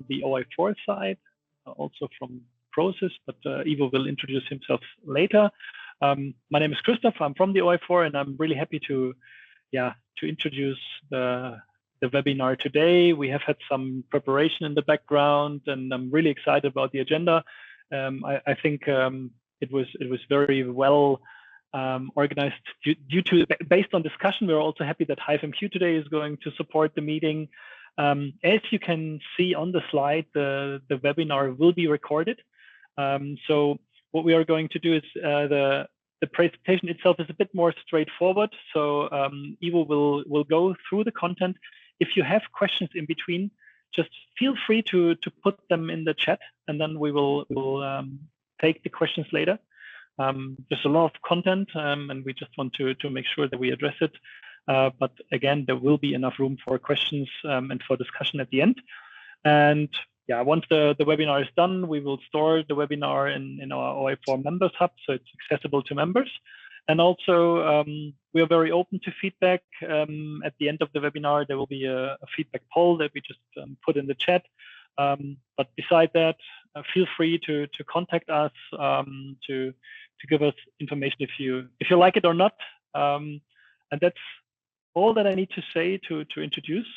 the OI4 side, also from Prosys, but Iivo will introduce himself later. My name is Christoph. I'm from the OI4, and I'm really happy to introduce the webinar today. We have had some preparation in the background, and I'm really excited about the agenda. I think it was very well organized based on discussion. We're also happy that HiveMQ today is going to support the meeting. As you can see on the slide, the webinar will be recorded. So what we are going to do is the presentation itself is a bit more straightforward. So Iivo will go through the content. If you have questions in between, just feel free to put them in the chat, and then we'll take the questions later. There's a lot of content, and we just want to make sure that we address it. But again, there will be enough room for questions and for discussion at the end. And yeah, once the webinar is done, we will store the webinar in our OI4 members hub, so it's accessible to members. And also, we are very open to feedback. At the end of the webinar, there will be a feedback poll that we just put in the chat. But beside that, feel free to contact us to give us information if you like it or not. And that's all that I need to say to introduce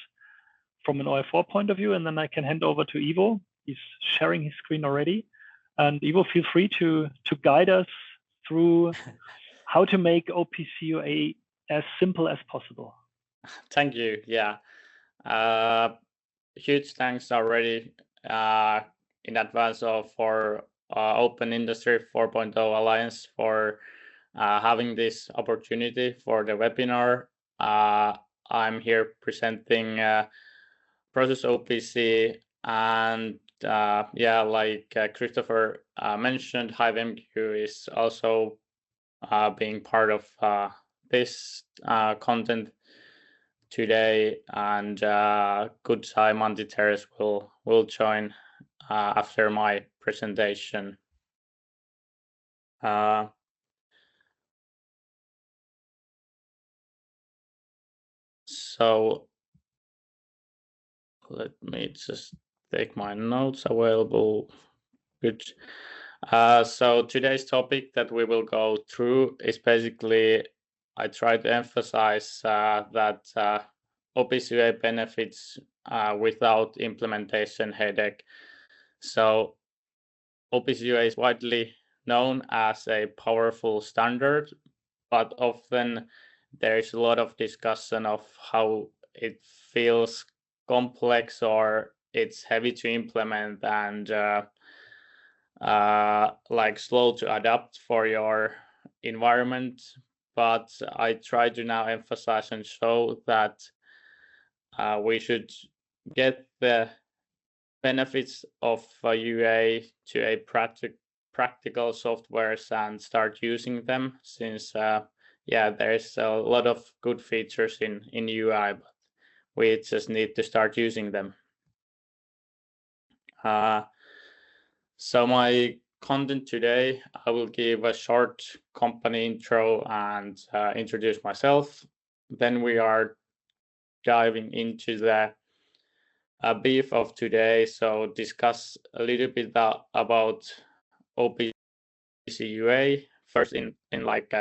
from an OI4 point of view, and then I can hand over to Iivo. He's sharing his screen already. And Iivo, feel free to guide us through how to make OPC UA as simple as possible. Thank you. Yeah. Huge thanks already in advance for Open Industry 4.0 Alliance for having this opportunity for the webinar. I'm here presenting Prosys OPC, and like Christopher mentioned, HiveMQ is also being part of this content today, and Kudzai Manditereza will join after my presentation. So let me just take my notes available. Good. So today's topic that we will go through is basically, I try to emphasize that OPC UA benefits without implementation headache. So OPC UA is widely known as a powerful standard, but often there is a lot of discussion of how it feels complex or it's heavy to implement and like slow to adapt for your environment. But I try to now emphasize and show that we should get the benefits of UA to a practical softwares and start using them, since there's a lot of good features in UI, but we just need to start using them. So my content today, I will give a short company intro and introduce myself. Then we are diving into the brief of today, so discuss a little bit about OPC UA first in like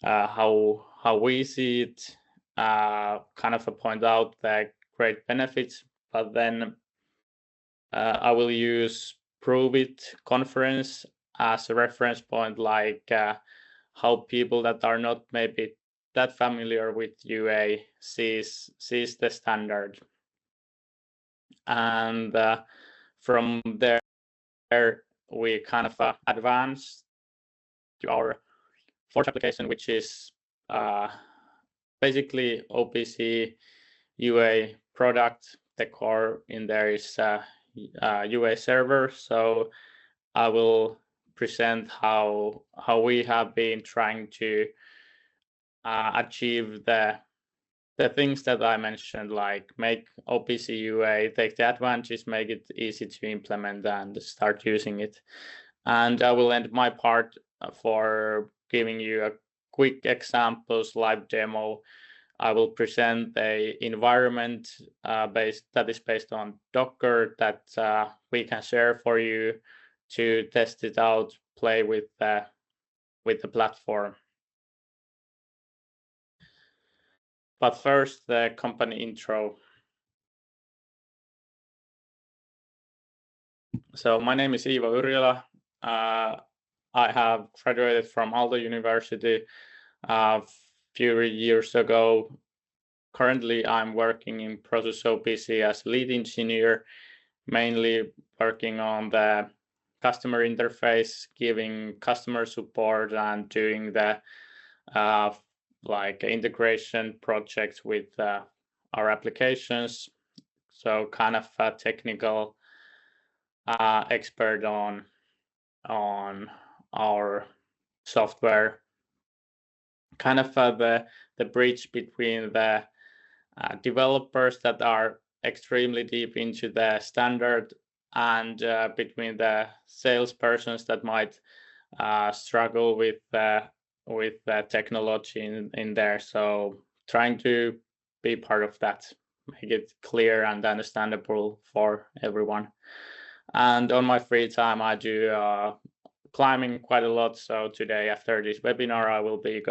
how we see it, kind of point out the great benefits, but then I will use Prove It conference as a reference point, like how people that are not maybe that familiar with UA sees the standard. And from there, we kind of advance to our fourth application, which is basically OPC UA product. The core in there is UA server. So I will present how we have been trying to achieve the things that I mentioned, like make OPC UA, take the advantages, make it easy to implement and start using it. And I will end my part for giving you a quick examples, live demo I will present a environment that is based on Docker that we can share for you to test it out, play with the platform. But first, the company intro. So my name is Iivo Yrjölä. I have graduated from Aalto University a few years ago. Currently, I'm working in Prosys OPC as lead engineer, mainly working on the customer interface, giving customer support and doing the like integration projects with our applications. So kind of a technical expert on our software, kind of the bridge between the developers that are extremely deep into the standard and between the salespersons that might struggle with the technology in there. So trying to be part of that, make it clear and understandable for everyone. And on my free time, I do climbing quite a lot. So today, after this webinar, I will be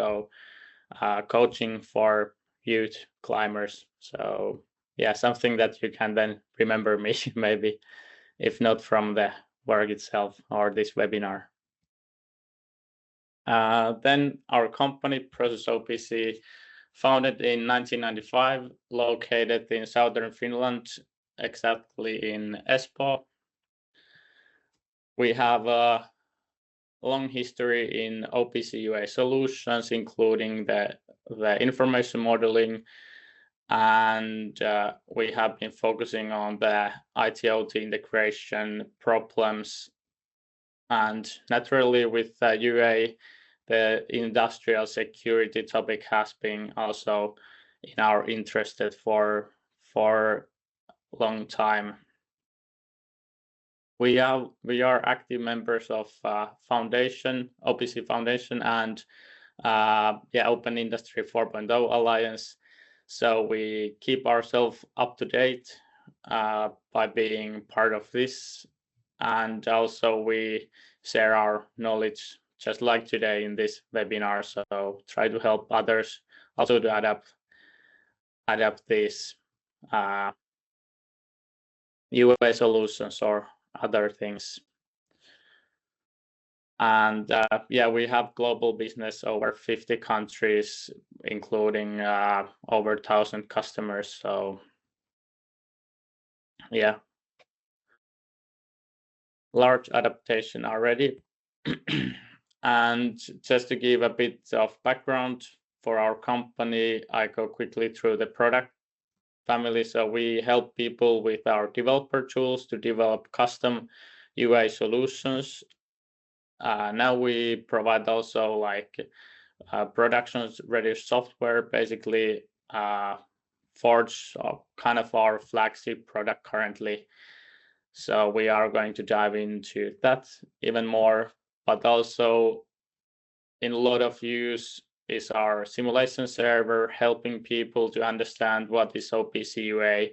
coaching for youth climbers. So yeah, something that you can then remember me maybe, if not from the work itself or this webinar. Then our company, Prosys OPC, founded in 1995, located in southern Finland, exactly in Espoo. We have a long history in OPC UA solutions, including the information modeling, and we have been focusing on the IT/OT integration problems. And naturally, with UA, the industrial security topic has been also in our interest for a long time. We are active members of OPC Foundation, and Open Industry 4.0 Alliance. So we keep ourselves up to date by being part of this, and also we share our knowledge, just like today in this webinar. So try to help others also to adapt these UA solutions or other things. And we have global business over 50 countries, including over 1,000 customers. So yeah, large adaptation already. And just to give a bit of background for our company, I go quickly through the product family. So we help people with our developer tools to develop custom UA solutions. Now we provide also like production ready software, basically Forge, kind of our flagship product currently. So we are going to dive into that even more, but also in a lot of use is our simulation server, helping people to understand what is OPC UA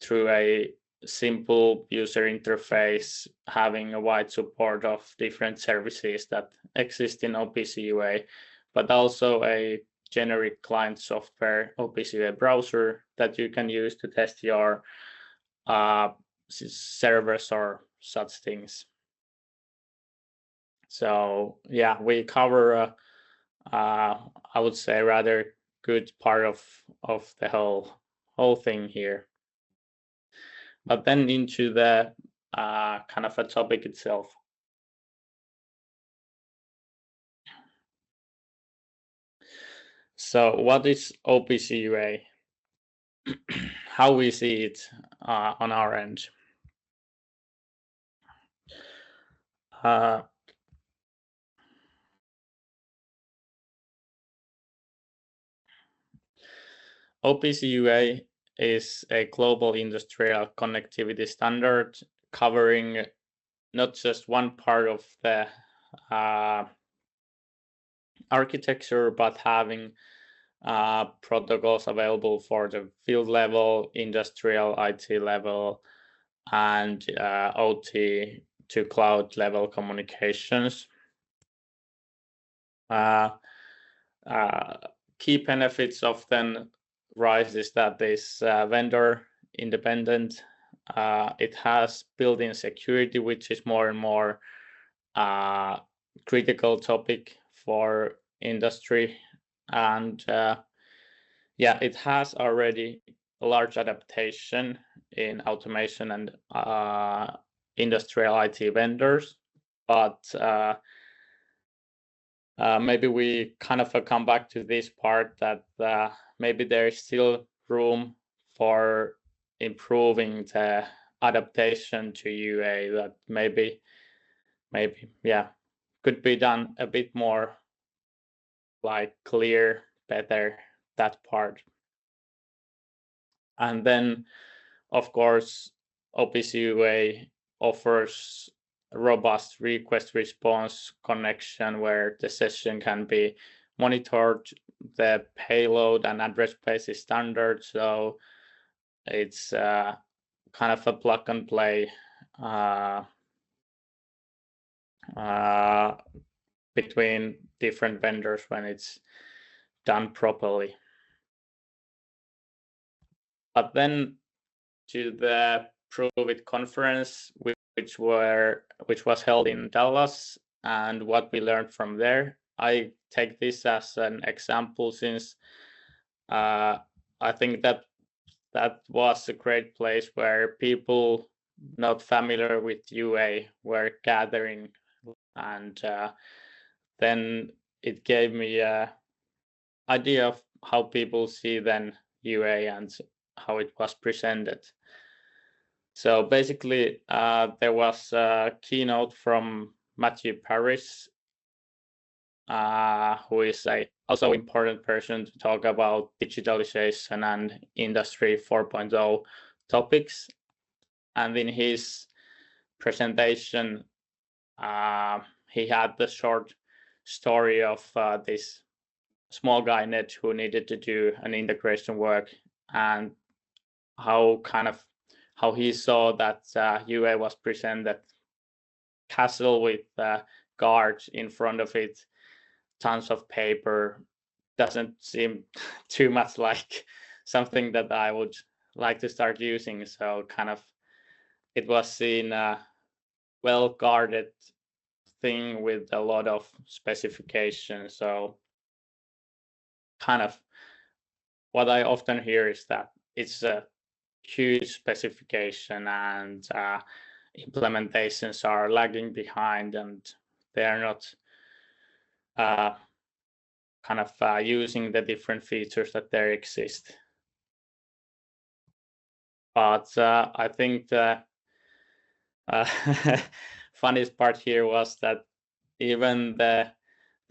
through a simple user interface, having a wide support of different services that exist in OPC UA, but also a generic client software, OPC UA browser, that you can use to test your servers or such things. So yeah, we cover I would say rather good part of the whole thing here. But then into the kind of a topic itself. So what is OPC UA? How we see it on our end? OPC UA is a global industrial connectivity standard covering not just one part of the architecture, but having protocols available for the field level, industrial IT level, and OT to cloud level communications. Key benefits often rise is that this vendor independent. It has built-in security, which is more and more critical topic for industry, and it has already a large adaptation in automation and industrial IT vendors, but maybe we kind of come back to this part that maybe there is still room for improving the adaptation to UA, that maybe could be done a bit more like clear, better, that part. And then of course OPC UA offers a robust request response connection where the session can be monitored. The payload and address space is standard, so it's kind of a plug and play between different vendors when it's done properly. But then to the Prove It conference, which was held in Dallas, and what we learned from there. I take this as an example since I think that was a great place where people not familiar with UA were gathering, and then it gave me an idea of how people see then UA and how it was presented. So basically, there was a keynote from Matthew Parris, who is also important person to talk about digitalization and Industry 4.0 topics. And in his presentation, he had the short story of this small guy Ned who needed to do an integration work, and how he saw that UA was presented castle with guards in front of it, tons of paper. Doesn't seem too much like something that I would like to start using. So kind of it was seen a well guarded thing with a lot of specifications. So kind of what I often hear is that it's a huge specification and implementations are lagging behind, and they are not using the different features that there exist. But I think the funniest part here was that even the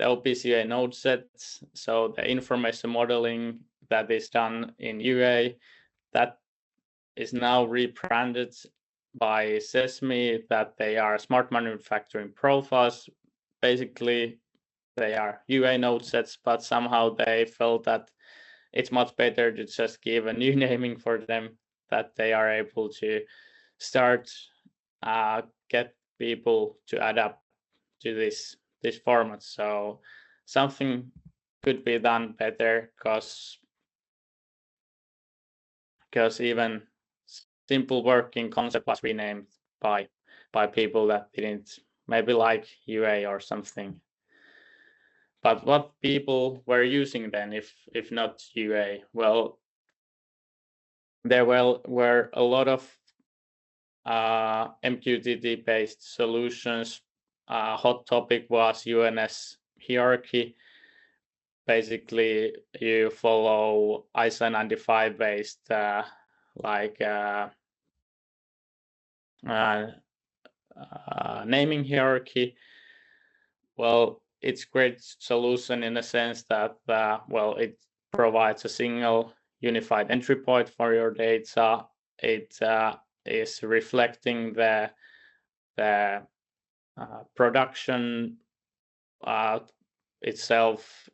OPC UA node sets, so the information modeling that is done in UA, that is now rebranded by Sesame, that they are smart manufacturing profiles. Basically, they are UA node sets, but somehow they felt that it's much better to just give a new naming for them, that they are able to start get people to adapt to this format. So something could be done better, because even simple working concept was renamed by people that didn't maybe like UA or something. But what people were using then, if not UA? Well, there were a lot of MQTT based solutions. Hot topic was UNS hierarchy. Basically, you follow ISO 95 based naming hierarchy. Well, it's great solution in the sense that it provides a single unified entry point for your data. It is reflecting the production itself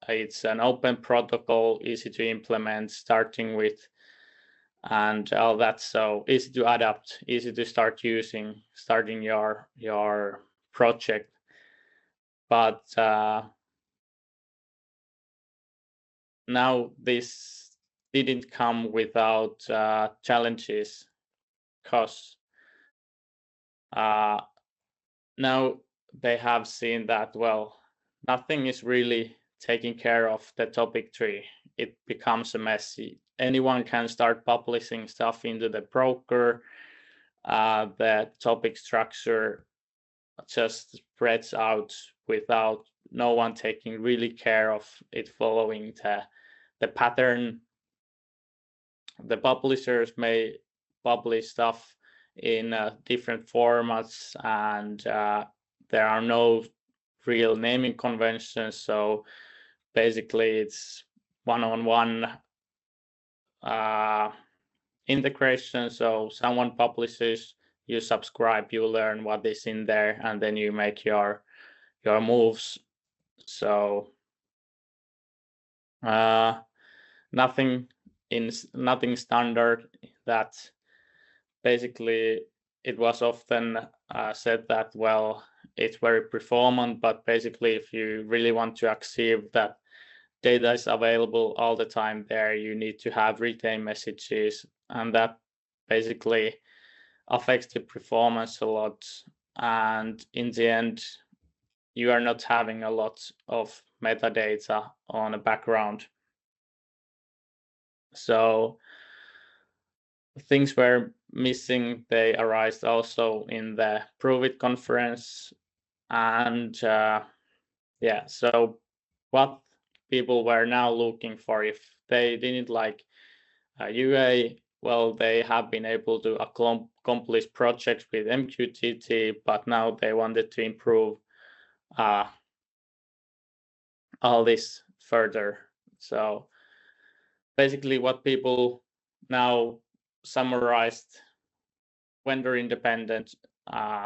it's an open protocol, easy to implement, starting with, and all that. So easy to adapt, easy to start using, starting your project. But now this didn't come without challenges, because now they have seen that, well, nothing is really taking care of the topic tree. It becomes a messy. Anyone can start publishing stuff into the broker. The topic structure just spreads out without no one taking really care of it following the pattern. The publishers may publish stuff in different formats, and there are no real naming conventions. So basically it's one-on-one integration. So someone publishes, you subscribe, you learn what is in there, and then you make your moves. So nothing standard. That basically it was often said that, well, it's very performant, but basically if you really want to achieve that data is available all the time there, you need to have retain messages, and that basically affects the performance a lot. And in the end, you are not having a lot of metadata on the background. So things were missing. They arise also in the Prove It conference. And yeah, so what people were now looking for, if they didn't like UA, well, they have been able to accomplish projects with MQTT, but now they wanted to improve all this further. So basically what people now summarized: vendor independent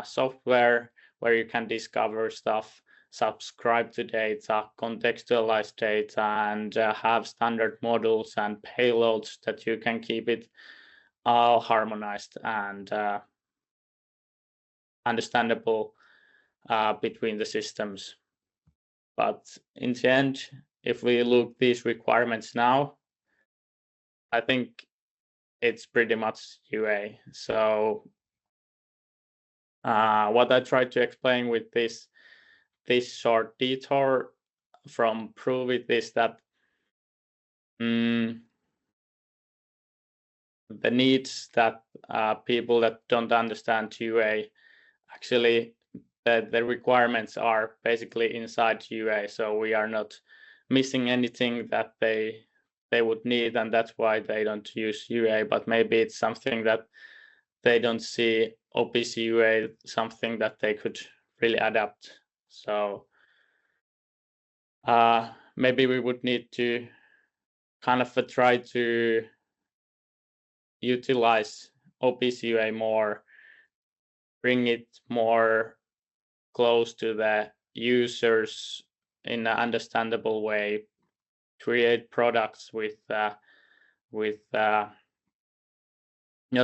software where you can discover stuff, subscribe to data, contextualize data, and have standard models and payloads that you can keep it all harmonized and understandable between the systems. But in the end, if we look these requirements now, I think it's pretty much UA. So what I tried to explain with this short detour from Prove It is that the needs that people that don't understand UA, actually the requirements are basically inside UA, so we are not missing anything that they would need, and that's why they don't use UA. But maybe it's something that they don't see OPC UA something that they could really adapt. So maybe we would need to kind of try to utilize OPC UA more, bring it more close to the users in an understandable way, create products with not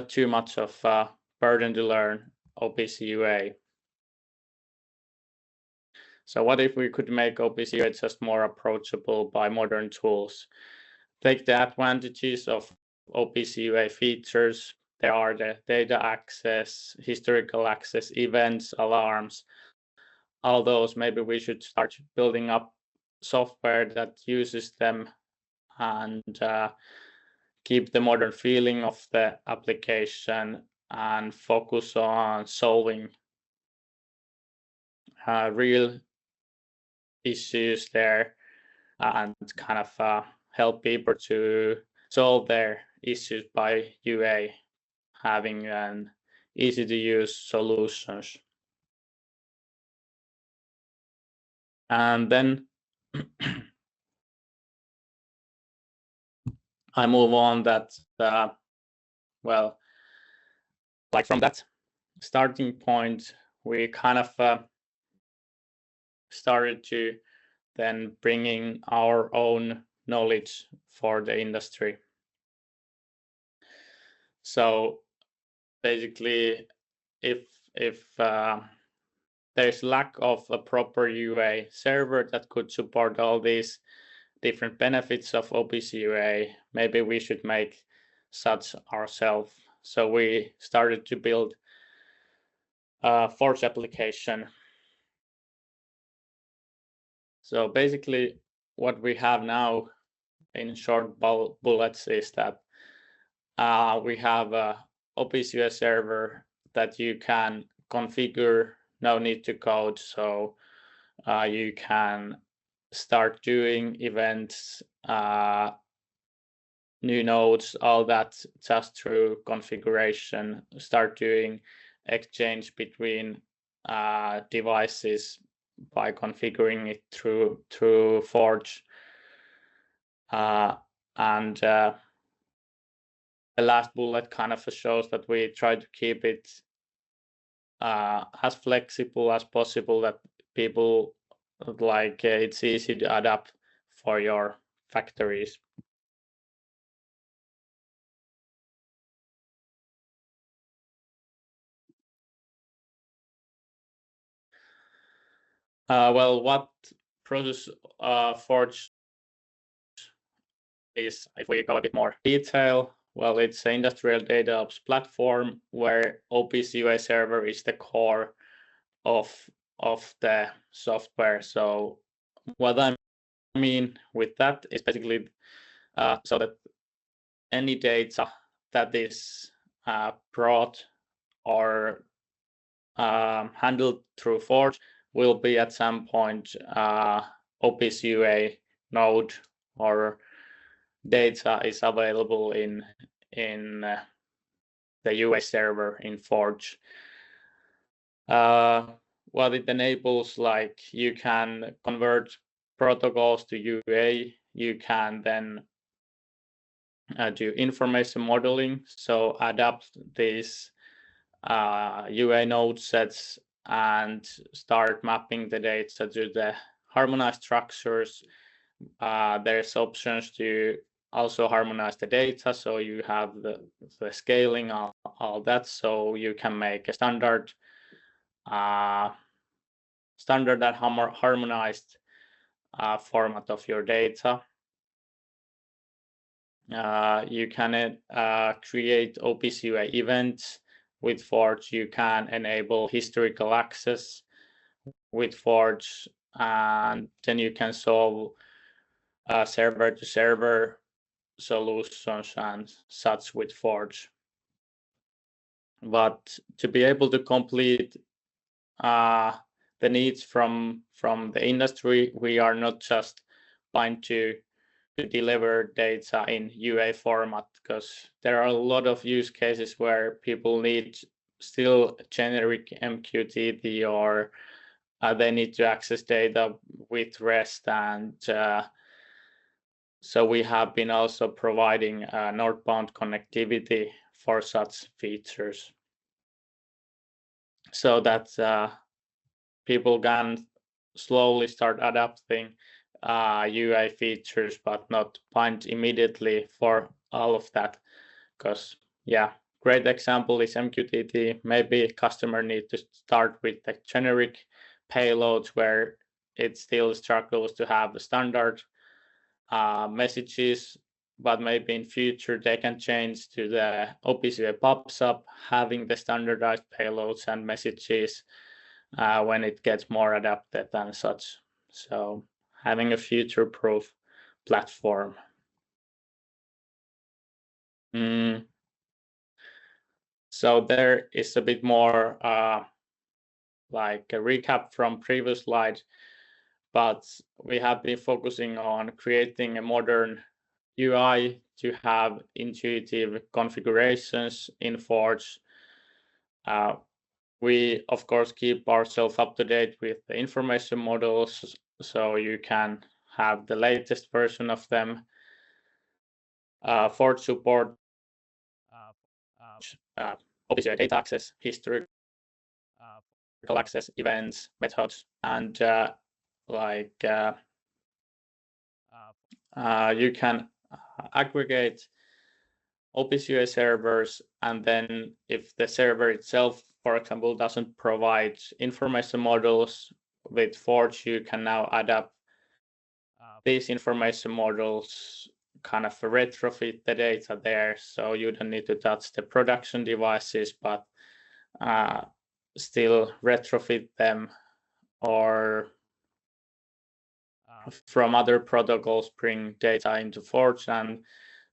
too much of burden to learn OPC UA. So what if we could make OPC UA just more approachable by modern tools? Take the advantages of OPC UA features. There are the data access, historical access, events, alarms, all those. Maybe we should start building up software that uses them and keep the modern feeling of the application and focus on solving real issues there, and kind of help people to solve their issues by UA having an easy to use solutions. And then I move on that, well, like from that starting point, we kind of started to then bringing our own knowledge for the industry. So basically, if there's lack of a proper UA server that could support all these different benefits of OPC UA, maybe we should make such ourselves. So we started to build a Forge application. So basically, what we have now in short bullets is that we have a OPC UA server that you can configure, no need to code. So you can start doing events, new nodes, all that just through configuration, start doing exchange between devices by configuring it through Forge. And the last bullet kind of shows that we try to keep it as flexible as possible, that people like it's easy to adapt for your factories. Well, what Prosys Forge is, if we go a bit more detail, well, it's an industrial data ops platform where OPC UA server is the core of the software. So what I mean with that is basically so that any data that is brought or handled through Forge will be at some point OPC UA node or data is available in the UA server in Forge. What it enables, like you can convert protocols to UA, you can then do information modeling, so adapt these UA node sets and start mapping the data to the harmonized structures. There's options to also harmonize the data, so you have the scaling, all that, so you can make a standard and harmonized format of your data. You can create OPC UA events with Forge. You can enable historical access with Forge, and then you can solve server-to-server solutions and such with Forge. But to be able to complete the needs from the industry, we are not just trying to deliver data in UA format, because there are a lot of use cases where people need still generic MQTT, or they need to access data with REST, and so we have been also providing northbound connectivity for such features, so that people can slowly start adapting UA features, but not bind immediately for all of that. Because yeah, great example is MQTT. Maybe a customer needs to start with the generic payloads where it still struggles to have the standard messages, but maybe in future they can change to the OPC UA pops up having the standardized payloads and messages when it gets more adapted and such. So having a future-proof platform. So there is a bit more like a recap from previous slide, but we have been focusing on creating a modern UI to have intuitive configurations in Forge. We, of course, keep ourselves up to date with the information models, so you can have the latest version of them. Forge support, OPC UA data access, history, access, events, methods, and you can aggregate OPC UA servers, and then if the server itself, for example, doesn't provide information models with Forge, you can now adapt these information models, kind of retrofit the data there, so you don't need to touch the production devices, but still retrofit them, or from other protocols bring data into Forge and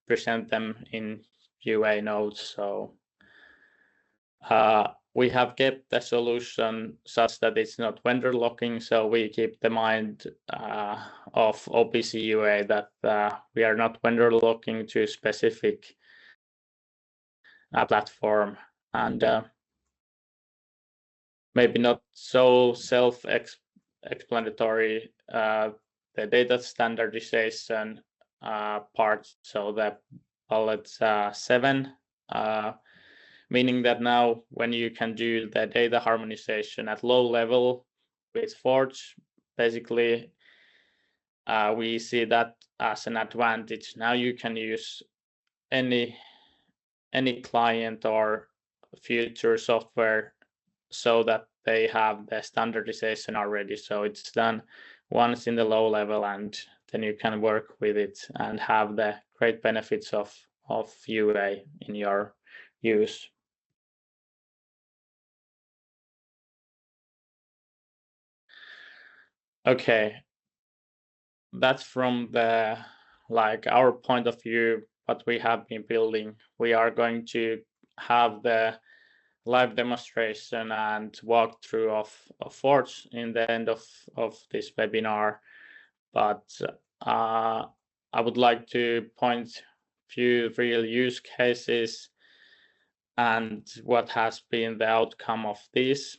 present them in UA nodes. So we have kept the solution such that it's not vendor locking, so we keep the mind of OPC UA that we are not vendor locking to specific platform, and maybe not so self-explanatory, the data standardization part, so the bullet 7, meaning that now when you can do the data harmonization at low level with Forge, basically we see that as an advantage. Now you can use any client or future software so that they have the standardization already. So it's done once in the low level, and then you can work with it and have the great benefits of UA in your use. Okay, that's from the our point of view, what we have been building. We are going to have the live demonstration and walkthrough of Forge in the end of this webinar, but I would like to point few real use cases and what has been the outcome of this.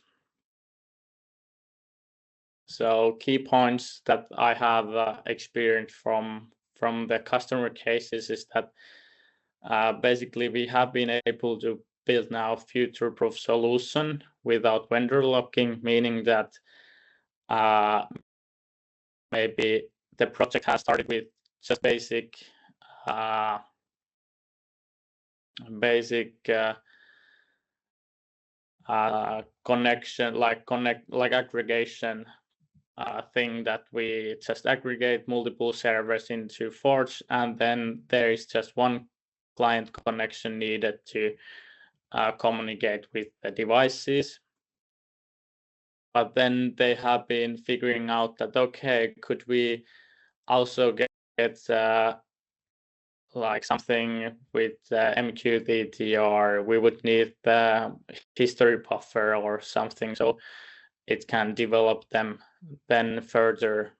So key points that I have experienced from the customer cases is that basically we have been able to build now future-proof solution without vendor locking, meaning that maybe the project has started with just basic connection, like aggregation thing, that we just aggregate multiple servers into Forge, and then there is just one client connection needed to communicate with the devices. But then they have been figuring out that, okay, could we also get like something with MQTT, or we would need the history buffer or something, so it can develop them then further.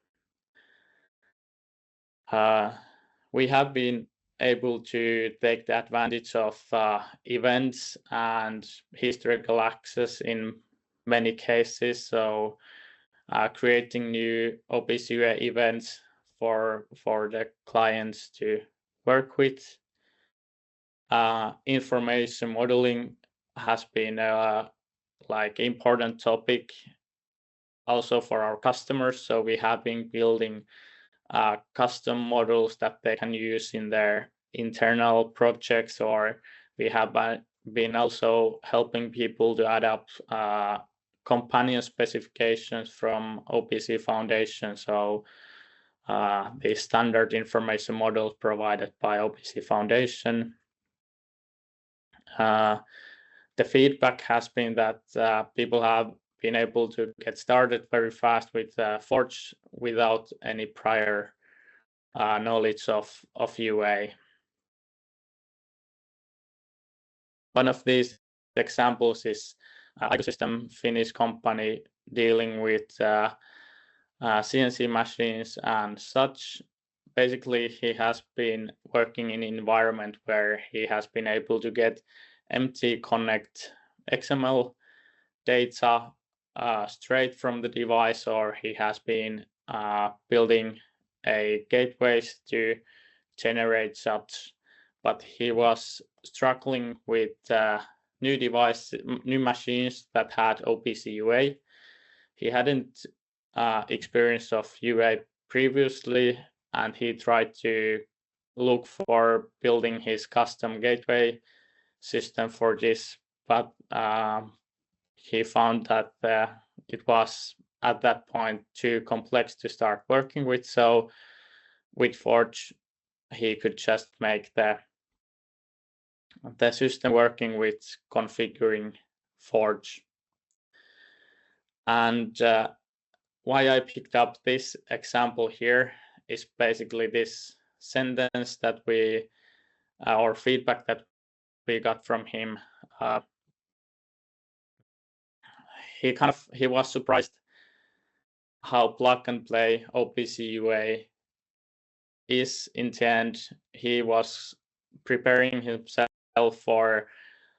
We have been able to take the advantage of events and historical access in many cases, so creating new OPC UA events for the clients to work with. Information modeling has been a important topic also for our customers, so we have been building custom models that they can use in their internal projects, or we have been also helping people to adapt companion specifications from OPC Foundation, so the standard information models provided by OPC Foundation. The feedback has been that people have been able to get started very fast with Forge without any prior knowledge of UA. One of these examples is Ecosystem, Finnish company dealing with CNC machines and such. Basically, he has been working in an environment where he has been able to get MT Connect XML data straight from the device, or he has been building a gateways to generate such, but he was struggling with new machines that had OPC UA. He hadn't experience of UA previously, and he tried to look for building his custom gateway system for this, but he found that it was at that point too complex to start working with. So with Forge, he could just make the system working with configuring Forge. And why I picked up this example here is basically this sentence that we, or feedback that we got from him. He was surprised how plug and play OPC UA is in the end. He was preparing himself for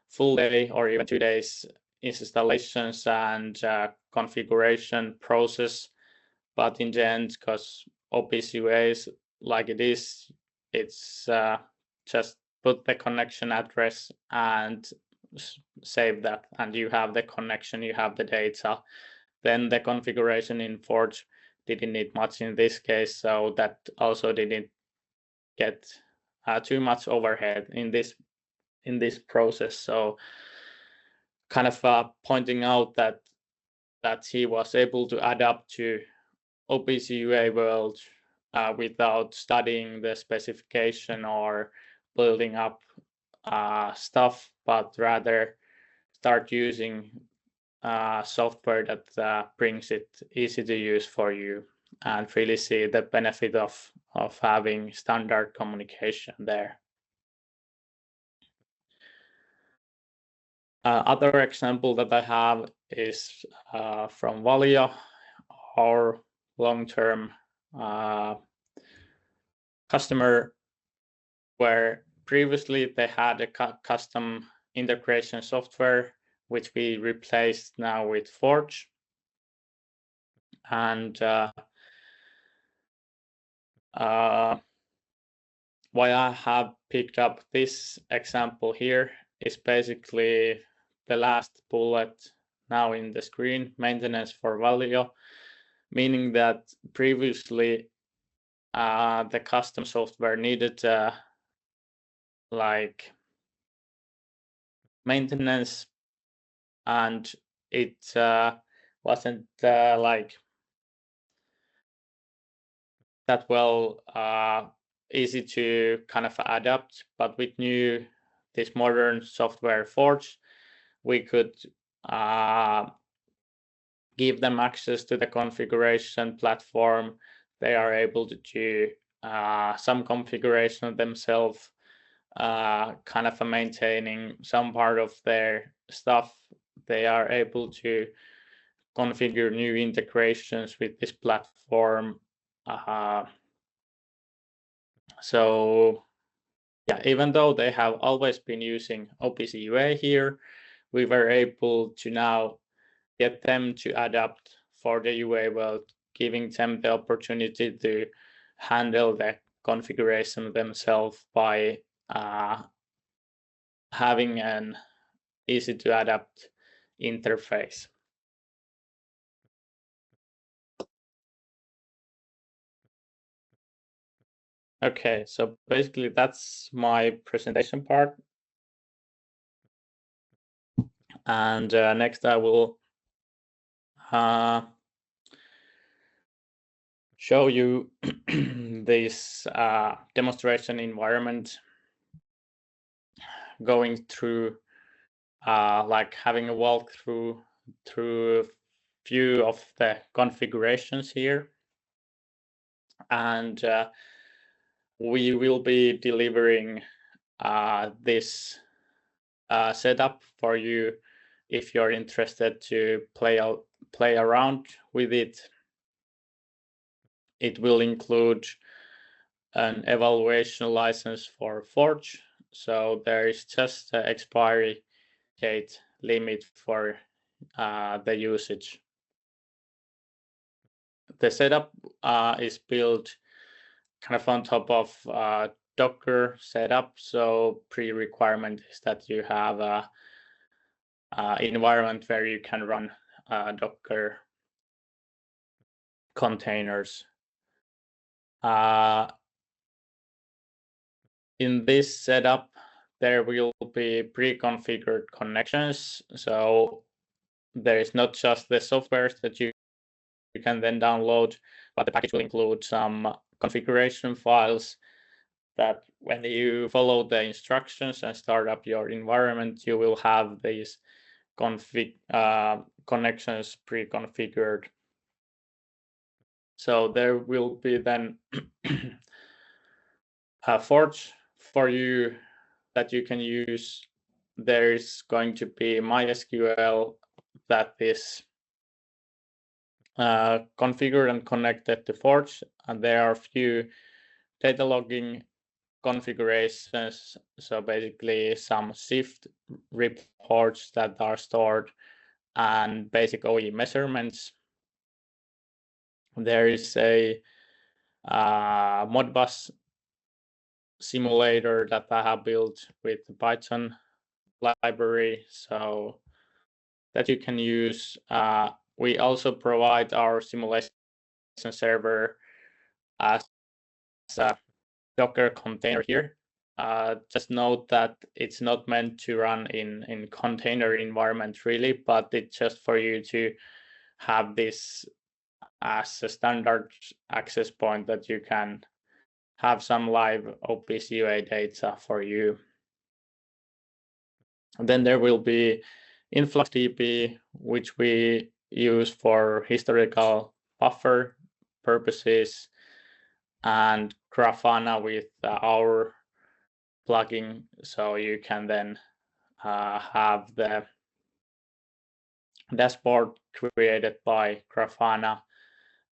full day or even 2 days installations and configuration process, but in the end, because OPC UA is like it is, it's just put the connection address and save that, and you have the connection, you have the data. Then the configuration in Forge didn't need much in this case, so that also didn't get too much overhead in this process. So kind of pointing out that he was able to adapt to OPC UA world without studying the specification or building up stuff, but rather start using software that brings it easy to use for you, and really see the benefit of having standard communication there. Other example that I have is from Valio, our long-term customer, where previously they had a custom integration software, which we replaced now with Forge. And why I have picked up this example here is basically the last bullet now in the screen, maintenance for Valio, meaning that previously the custom software needed like maintenance, and it wasn't like that well easy to kind of adapt. But with this modern software Forge, we could give them access to the configuration platform. They are able to do some configuration themselves, kind of maintaining some part of their stuff. They are able to configure new integrations with this platform. So yeah, even though they have always been using OPC UA here, we were able to now get them to adapt for the UA world, giving them the opportunity to handle the configuration themselves by having an easy to adapt interface. Okay, so basically that's my presentation part. And next I will show you this demonstration environment, going through like having a walkthrough through a few of the configurations here. And we will be delivering this setup for you if you're interested to play around with it. It will include an evaluation license for Forge, so there is just an expiry date limit for the usage. The setup is built kind of on top of Docker setup, so pre-requirement is that you have a environment where you can run Docker containers. In this setup, there will be pre-configured connections. So there is not just the softwares that you can then download, but the package will include some configuration files that when you follow the instructions and start up your environment, you will have these connections pre-configured. So there will be then a Forge for you that you can use. There is going to be MySQL that is configured and connected to Forge, and there are a few data logging configurations. So basically some Shift reports that are stored and basic OE measurements. There is a Modbus simulator that I have built with the Python library, so that you can use. We also provide our simulation server as a Docker container here. Just note that it's not meant to run in container environment really, but it's just for you to have this as a standard access point that you can have some live OPC UA data for you. And then there will be InfluxDB, which we use for historical buffer purposes, and Grafana with our plugin, so you can then have the dashboard created by Grafana.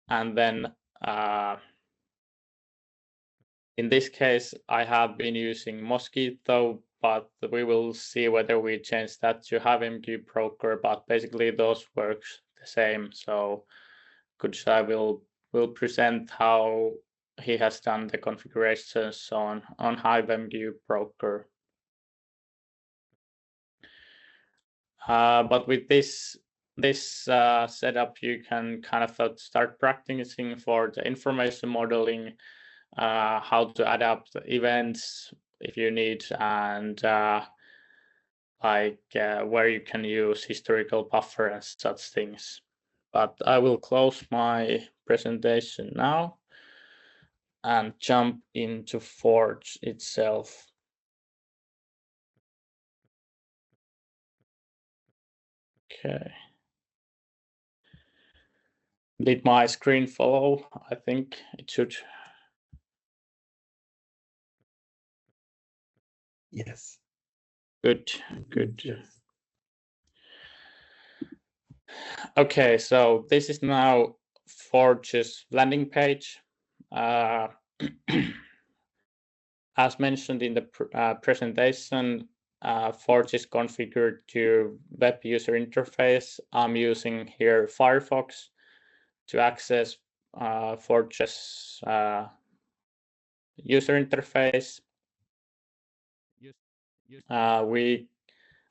And then in this case, I have been using Mosquito, but we will see whether we change that to HiveMQ Broker, but basically those works the same. So Kudzai will present how he has done the configurations on HiveMQ Broker. But with this setup, you can kind of start practicing for the information modeling, how to adapt events if you need, and where you can use historical buffer and such things. But I will close my presentation now and jump into Forge itself. Okay. Did my screen follow? I think it should. Yes. Good. Yes. Okay, so this is now Forge's landing page. As mentioned in the presentation, Forge is configured to web user interface. I'm using here Firefox to access Forge's user interface. We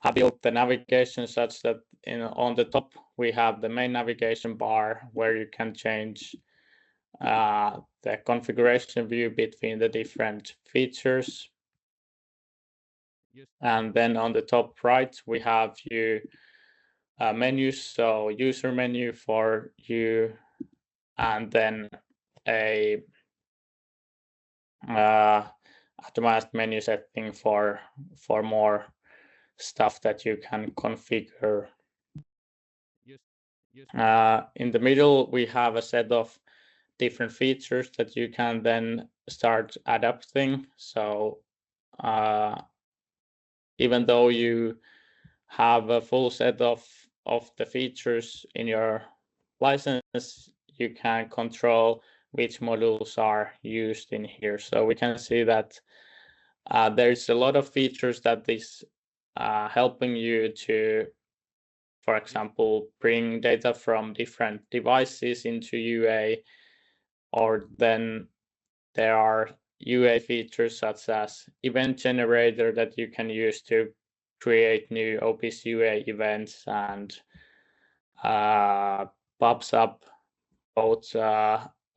have built the navigation such that on the top we have the main navigation bar where you can change the configuration view between the different features. And then on the top right, we have few menus, so user menu for you, and then a advanced menu setting for more stuff that you can configure. In the middle, we have a set of different features that you can then start adapting. So even though you have a full set of the features in your license, you can control which modules are used in here. So we can see that there's a lot of features that is helping you to, for example, bring data from different devices into UA, or then there are UA features such as event generator that you can use to create new OPC UA events, and pops up both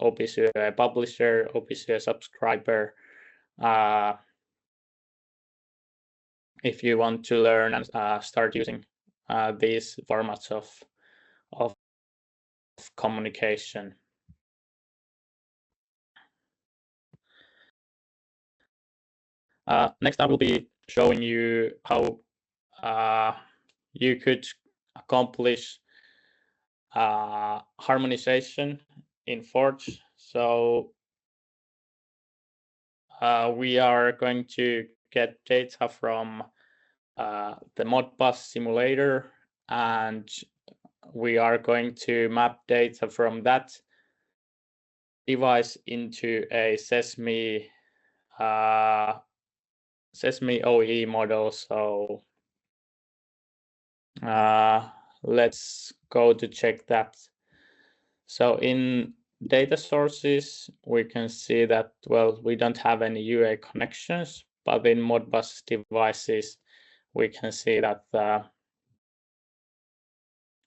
OPC UA publisher, OPC UA subscriber. If you want to learn and start using these formats of communication. Next, I will be showing you how you could accomplish harmonization in Forge. So we are going to get data from the Modbus simulator, and we are going to map data from that device into a Sesame OE model. So let's go to check that. So in data sources, we can see that, well, we don't have any UA connections, but in Modbus devices, we can see that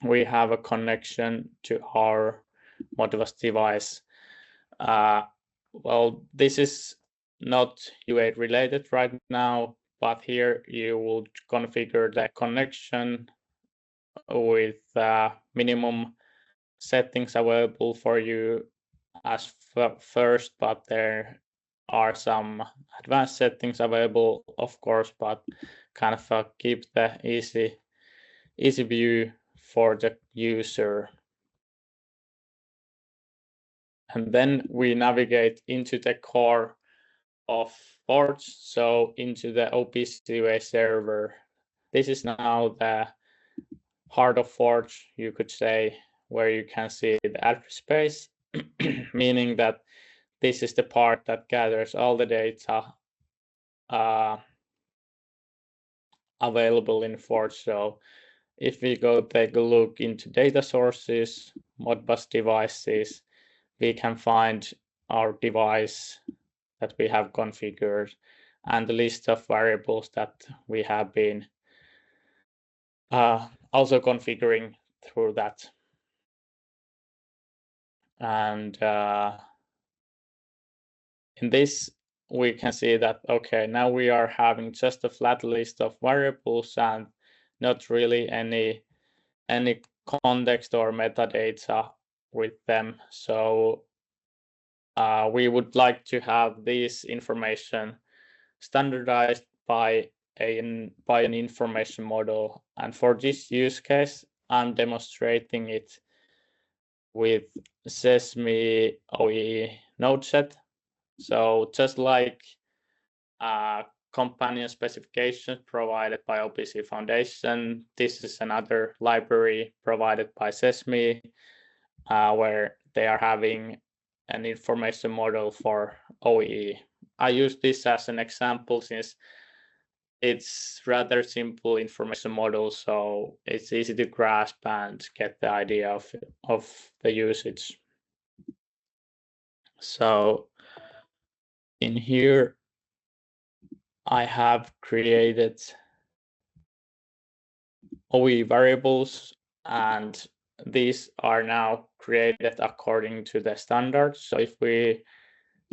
we have a connection to our Modbus device. Well, this is not UA related right now, but here you will configure the connection with minimum settings available for you as first, but there are some advanced settings available, of course, but kind of keep the easy view for the user. And then we navigate into the core of Forge, so into the OPC UA server. This is now the heart of Forge, you could say, where you can see the address space, meaning that this is the part that gathers all the data available in Forge. So if we go take a look into data sources, Modbus devices, we can find our device that we have configured and the list of variables that we have been also configuring through that. And in this, we can see that, okay, now we are having just a flat list of variables and not really any context or metadata with them. So we would like to have this information standardized by an information model. And for this use case, I'm demonstrating it with Sesame OE node set. So just like companion specification provided by OPC Foundation, this is another library provided by Sesame, where they are having an information model for OE. I use this as an example since it's rather simple information model, so it's easy to grasp and get the idea of the usage. So in here, I have created OE variables, and these are now created according to the standards. So if we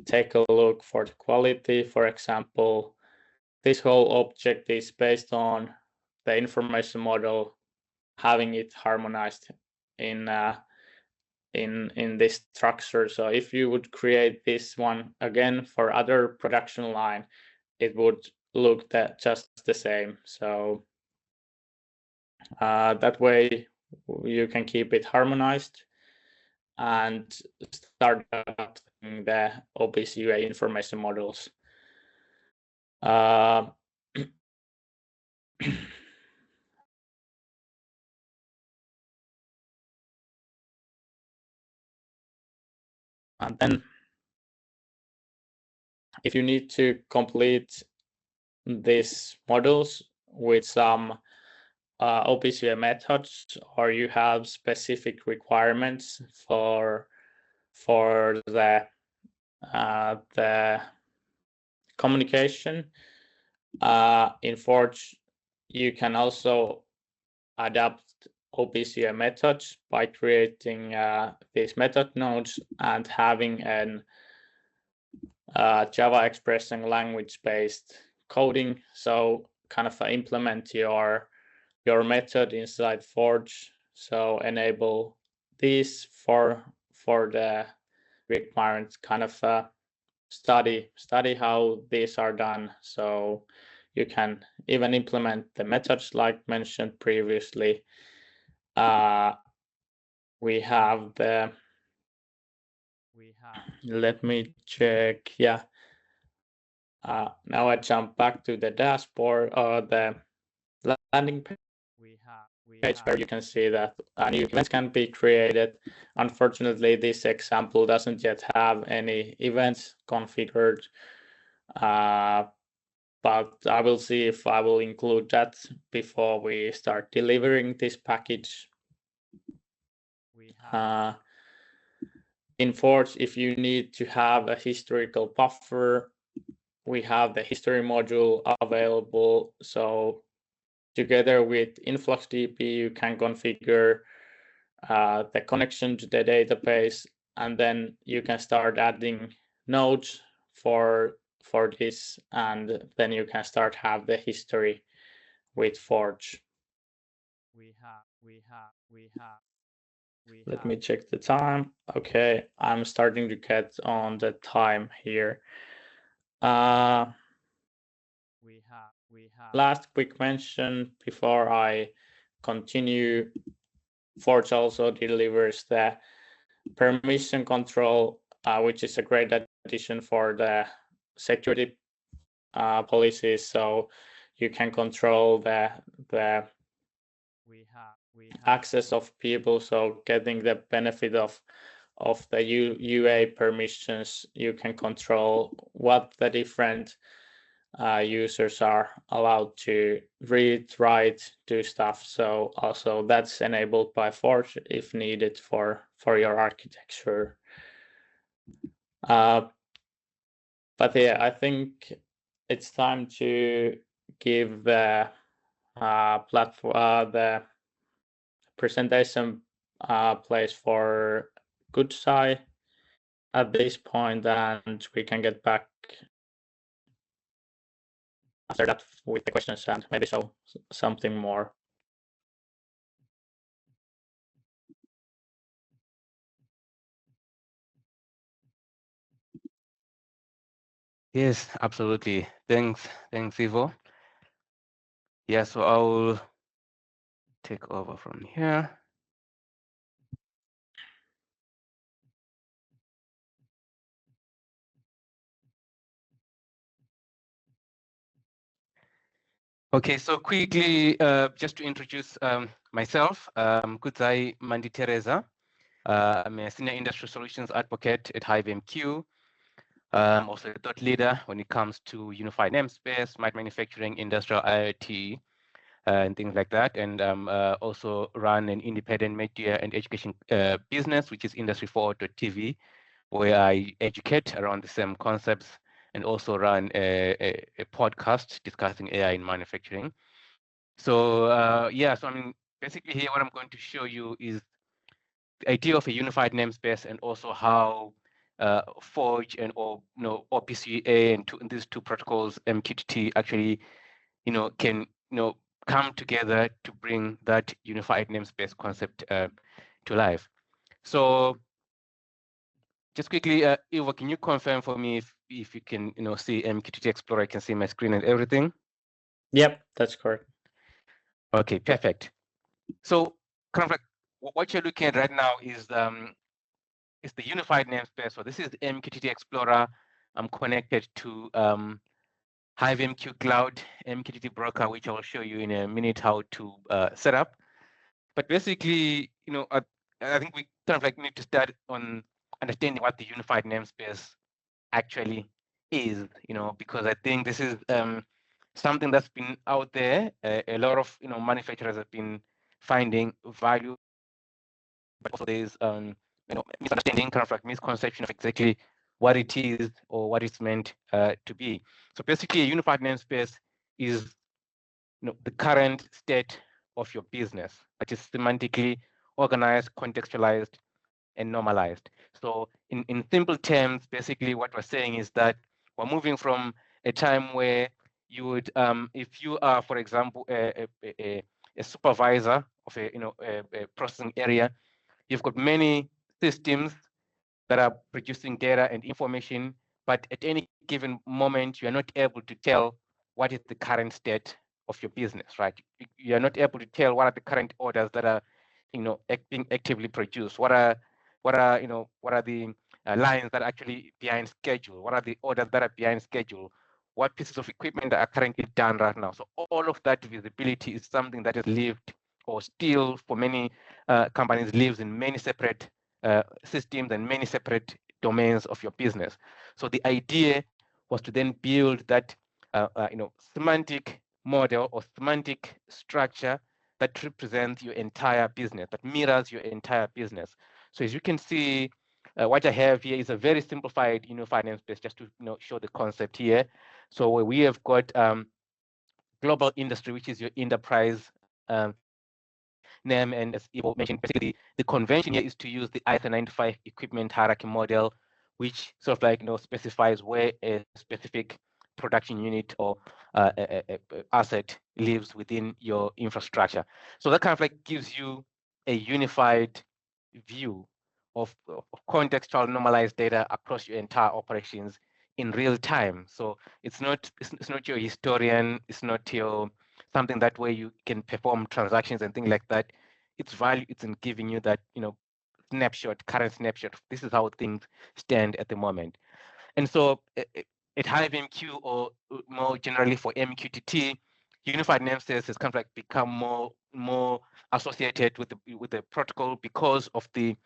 take a look for the quality, for example, this whole object is based on the information model having it harmonized in this structure. So if you would create this one again for other production line, it would look just the same. So that way you can keep it harmonized and start adapting the OPC UA information models. And then if you need to complete these models with some OPC UA methods, or you have specific requirements for the communication in Forge, you can also adapt OPC UA methods by creating these method nodes and having an Java expressing language-based coding. So kind of implement your method inside Forge. So enable these for the requirements, kind of study how these are done. So you can even implement the methods like mentioned previously. Let me check. Yeah. Now I jump back to the dashboard or the landing page where you can see that new events can be created. Unfortunately, this example doesn't yet have any events configured, but I will see if I will include that before we start delivering this package. In Forge, if you need to have a historical buffer, we have the history module available. So together with InfluxDB, you can configure the connection to the database, and then you can start adding nodes for this, and then you can start have the history with Forge. Let me check the time. Okay, I'm starting to get on the time here. Last quick mention before I continue. Forge also delivers the permission control, which is a great addition for the security policies. So you can control the access of people. So getting the benefit of the UA permissions, you can control what the different users are allowed to read, write, do stuff. So also that's enabled by Forge if needed for your architecture. But yeah, I think it's time to give the platform the presentation place for Kudzai at this point, and we can get back after that with the questions and maybe something more. Yes, absolutely. Thanks, Iivo. Yeah, so I'll take over from here. Okay, so quickly, just to introduce myself, Kudzai Manditereza. I'm a senior industry solutions advocate at HiveMQ. I'm also a thought leader when it comes to unified namespace, smart manufacturing, industrial IoT, and things like that. And also run an independent media and education business, which is Industry4.tv, where I educate around the same concepts, and also run a podcast discussing AI in manufacturing. So yeah, so I mean, basically here what I'm going to show you is the idea of a unified namespace, and also how Forge and OPC UA and these two protocols, MQTT, actually can come together to bring that unified namespace concept to life. So just quickly, Iivo, can you confirm for me if you can see MQTT Explorer? I can see my screen and everything. Yep, that's correct. Okay, perfect. So kind of like what you're looking at right now is the unified namespace. So this is the MQTT Explorer. I'm connected to HiveMQ Cloud MQTT broker, which I'll show you in a minute how to set up. But basically, I think we kind of like need to start on understanding what the unified namespace actually is, because I think this is something that's been out there. A lot of manufacturers have been finding value, but also there's misunderstanding, kind of like misconception of exactly what it is or what it's meant to be. So basically, a unified namespace is the current state of your business, that is semantically organized, contextualized, and normalized. So in simple terms, basically what we're saying is that we're moving from a time where you would, if you are, for example, a supervisor of a processing area, you've got many systems that are producing data and information, but at any given moment, you are not able to tell what is the current state of your business, right? You are not able to tell what are the current orders that are, being actively produced. What are the lines that are actually behind schedule? What are the orders that are behind schedule? What pieces of equipment are currently done right now? So all of that visibility is something that is lived, or still for many companies lives in many separate systems and many separate domains of your business. So the idea was to then build that semantic model or semantic structure that represents your entire business, that mirrors your entire business. So as you can see, what I have here is a very simplified unified namespace, just to show the concept here. So we have got global industry, which is your enterprise name, and as Iivo mentioned, basically the convention here is to use the ISO 95 equipment hierarchy model, which sort of like specifies where a specific production unit or asset lives within your infrastructure. So that kind of like gives you a unified view of contextual normalized data across your entire operations in real time. So it's not your historian, it's not your something that way you can perform transactions and things like that. Its value, it's in giving you that snapshot, current snapshot. This is how things stand at the moment. And so at HiveMQ, or more generally for MQTT, unified namespace has kind of like become more associated with the protocol because of the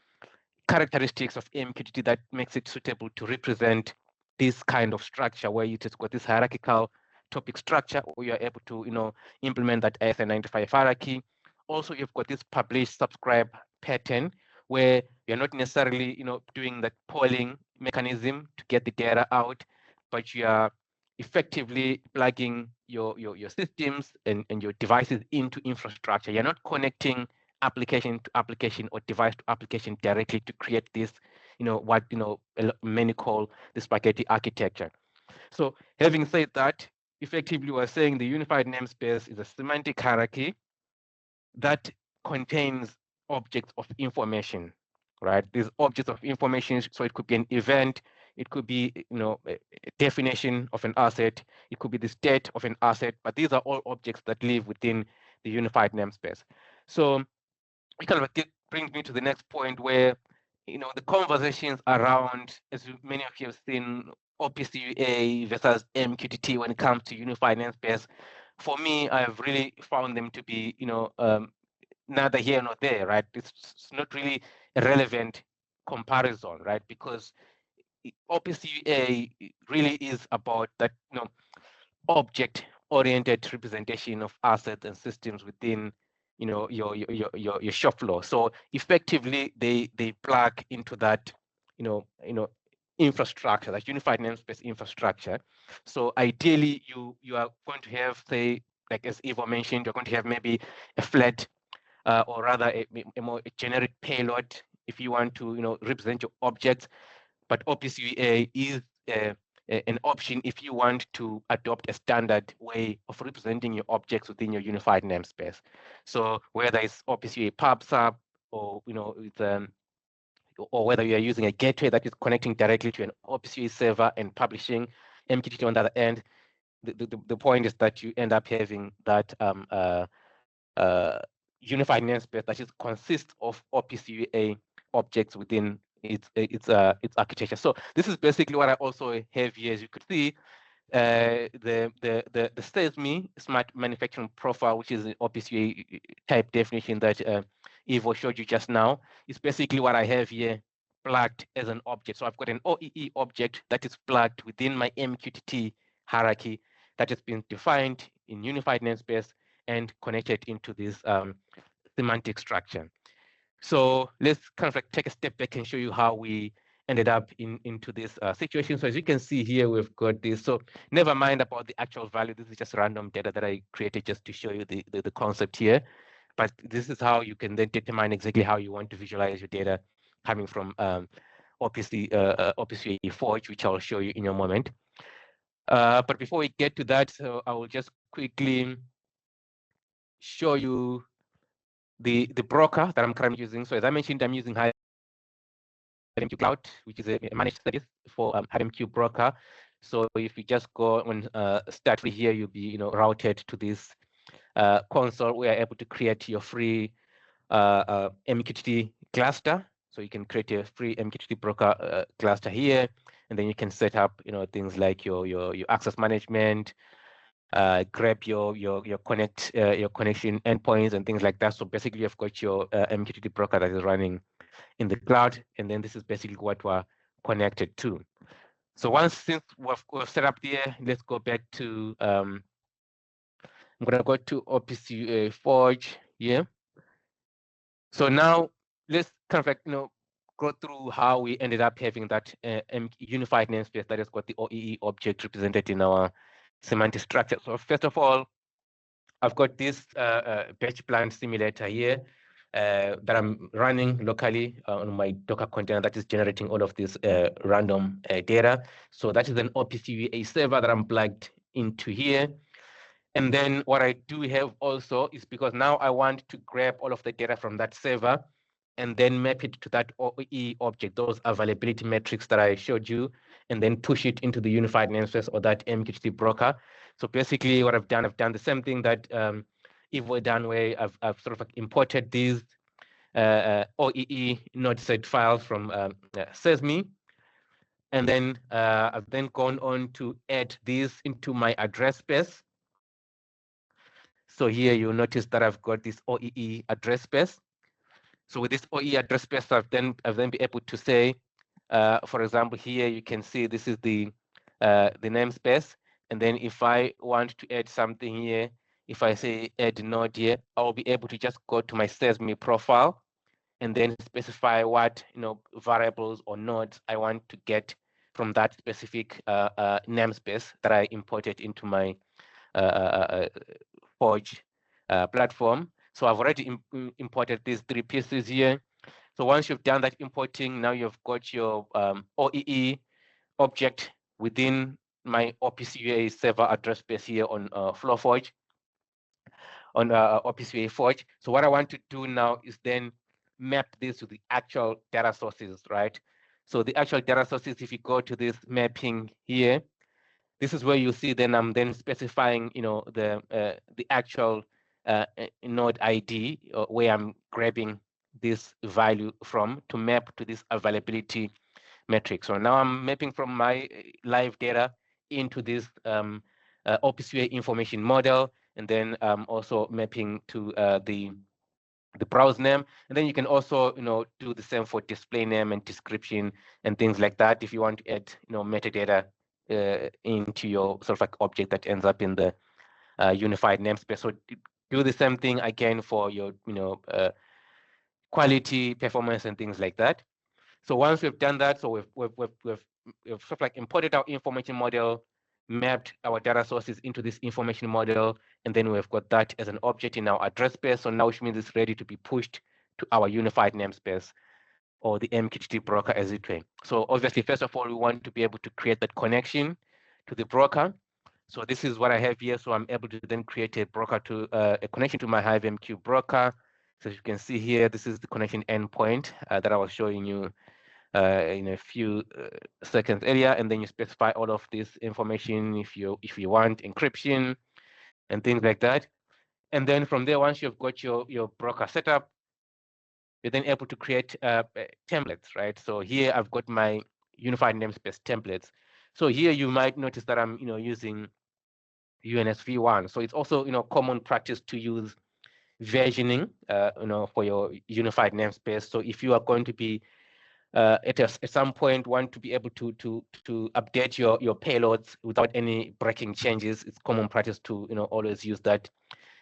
characteristics of MQTT that makes it suitable to represent this kind of structure, where you just got this hierarchical topic structure, or you're able to implement that ISO 95 hierarchy. Also, you've got this publish subscribe pattern, where you're not necessarily doing that polling mechanism to get the data out, but you are effectively plugging your systems and your devices into infrastructure. You're not connecting application to application or device to application directly to create this, what many call the spaghetti architecture. So having said that, effectively we're saying the unified namespace is a semantic hierarchy that contains objects of information, right? These objects of information, so it could be an event, it could be a definition of an asset, it could be the state of an asset, but these are all objects that live within the unified namespace. So it kind of brings me to the next point, where the conversations around, as many of you have seen, OPC UA versus MQTT when it comes to unified namespace. For me, I've really found them to be neither here nor there, right? It's not really a relevant comparison, right? Because OPC UA really is about that object-oriented representation of assets and systems within your shop floor. So effectively, they plug into that infrastructure, that unified namespace infrastructure. So ideally, you are going to have, say, like as Iivo mentioned, you're going to have maybe a flat or rather a more generic payload if you want to represent your objects. But OPC UA is an option if you want to adopt a standard way of representing your objects within your unified namespace. So whether it's OPC UA PubSub, or or whether you are using a gateway that is connecting directly to an OPC UA server and publishing MQTT on the other end, the point is that you end up having that unified namespace that consists of OPC UA objects within its architecture. So this is basically what I also have here. As you could see, the SASME smart manufacturing profile, which is an OPC UA type definition that Iivo showed you just now, is basically what I have here plugged as an object. So I've got an OEE object that is plugged within my MQTT hierarchy that has been defined in unified namespace and connected into this semantic structure. So let's kind of like take a step back and show you how we ended up into this situation. So as you can see here, we've got this. So never mind about the actual value. This is just random data that I created just to show you the concept here. but this is how you can then determine exactly how you want to visualize your data coming from OPC UA Forge, which I'll show you in a moment. But before we get to that, so I will just quickly show you the broker that I'm currently using. So as I mentioned, I'm using HiveMQ Cloud, which is a managed service for HiveMQ broker. So if you just go on start here, you'll be routed to this console where you're able to create your free MQTT cluster. So you can create a free MQTT broker cluster here, and then you can set up things like your access management, grab your connection endpoints and things like that. So basically, you've got your MQTT broker that is running in the cloud, and then this is basically what we're connected to. So since we've set up there, let's go back to I'm gonna go to OPC UA Forge here. So now let's kind of like go through how we ended up having that unified namespace that has got the OEE object represented in our semantic structure. So first of all, I've got this batch plant simulator here that I'm running locally on my Docker container that is generating all of this random data. So that is an OPC UA server that I'm plugged into here. And then what I do have also is, because now I want to grab all of the data from that server and then map it to that OE object, those availability metrics that I showed you, and then push it into the unified namespace or that MQTT broker. So basically what I've done the same thing that Iivo done, where I've sort of like imported these OEE node set files from SESME. And then I've then gone on to add these into my address space. So here you'll notice that I've got this OEE address space. So with this OEE address space, I've then been able to say, for example, here you can see this is the namespace. And then if I want to add something here, if I say add node here, I'll be able to just go to my SESME profile and then specify what variables or nodes I want to get from that specific namespace that I imported into my Forge platform. So I've already imported these 3 pieces here. So once you've done that importing, now you've got your OEE object within my OPC UA server address space here on FlowForge, on OPC UA Forge. So what I want to do now is then map this to the actual data sources, right? So the actual data sources, if you go to this mapping here, this is where you see then I'm then specifying, the actual node ID where I'm grabbing this value from to map to this availability metric. So now I'm mapping from my live data into this OPC UA information model, and then also mapping to the browse name. And then you can also do the same for display name and description and things like that if you want to add metadata into your sort of like object that ends up in the unified namespace. So do the same thing again for your quality, performance, and things like that. So once we've done that, so we've sort of like imported our information model, mapped our data sources into this information model, and then we've got that as an object in our address space. So now, which means it's ready to be pushed to our unified namespace, or the MQTT broker as it were. So obviously, first of all, we want to be able to create that connection to the broker. So this is what I have here. So I'm able to then create a broker to a connection to my HiveMQ broker. So as you can see here, this is the connection endpoint that I was showing you in a few seconds earlier, and then you specify all of this information if you want encryption and things like that. And then from there, once you've got your broker set up, you're then able to create templates, right? So here I've got my unified namespace templates. So here you might notice that I'm using UNSV1. So it's also common practice to use versioning for your unified namespace. So if you are going to be at some point want to be able to update your payloads without any breaking changes, it's common practice to always use that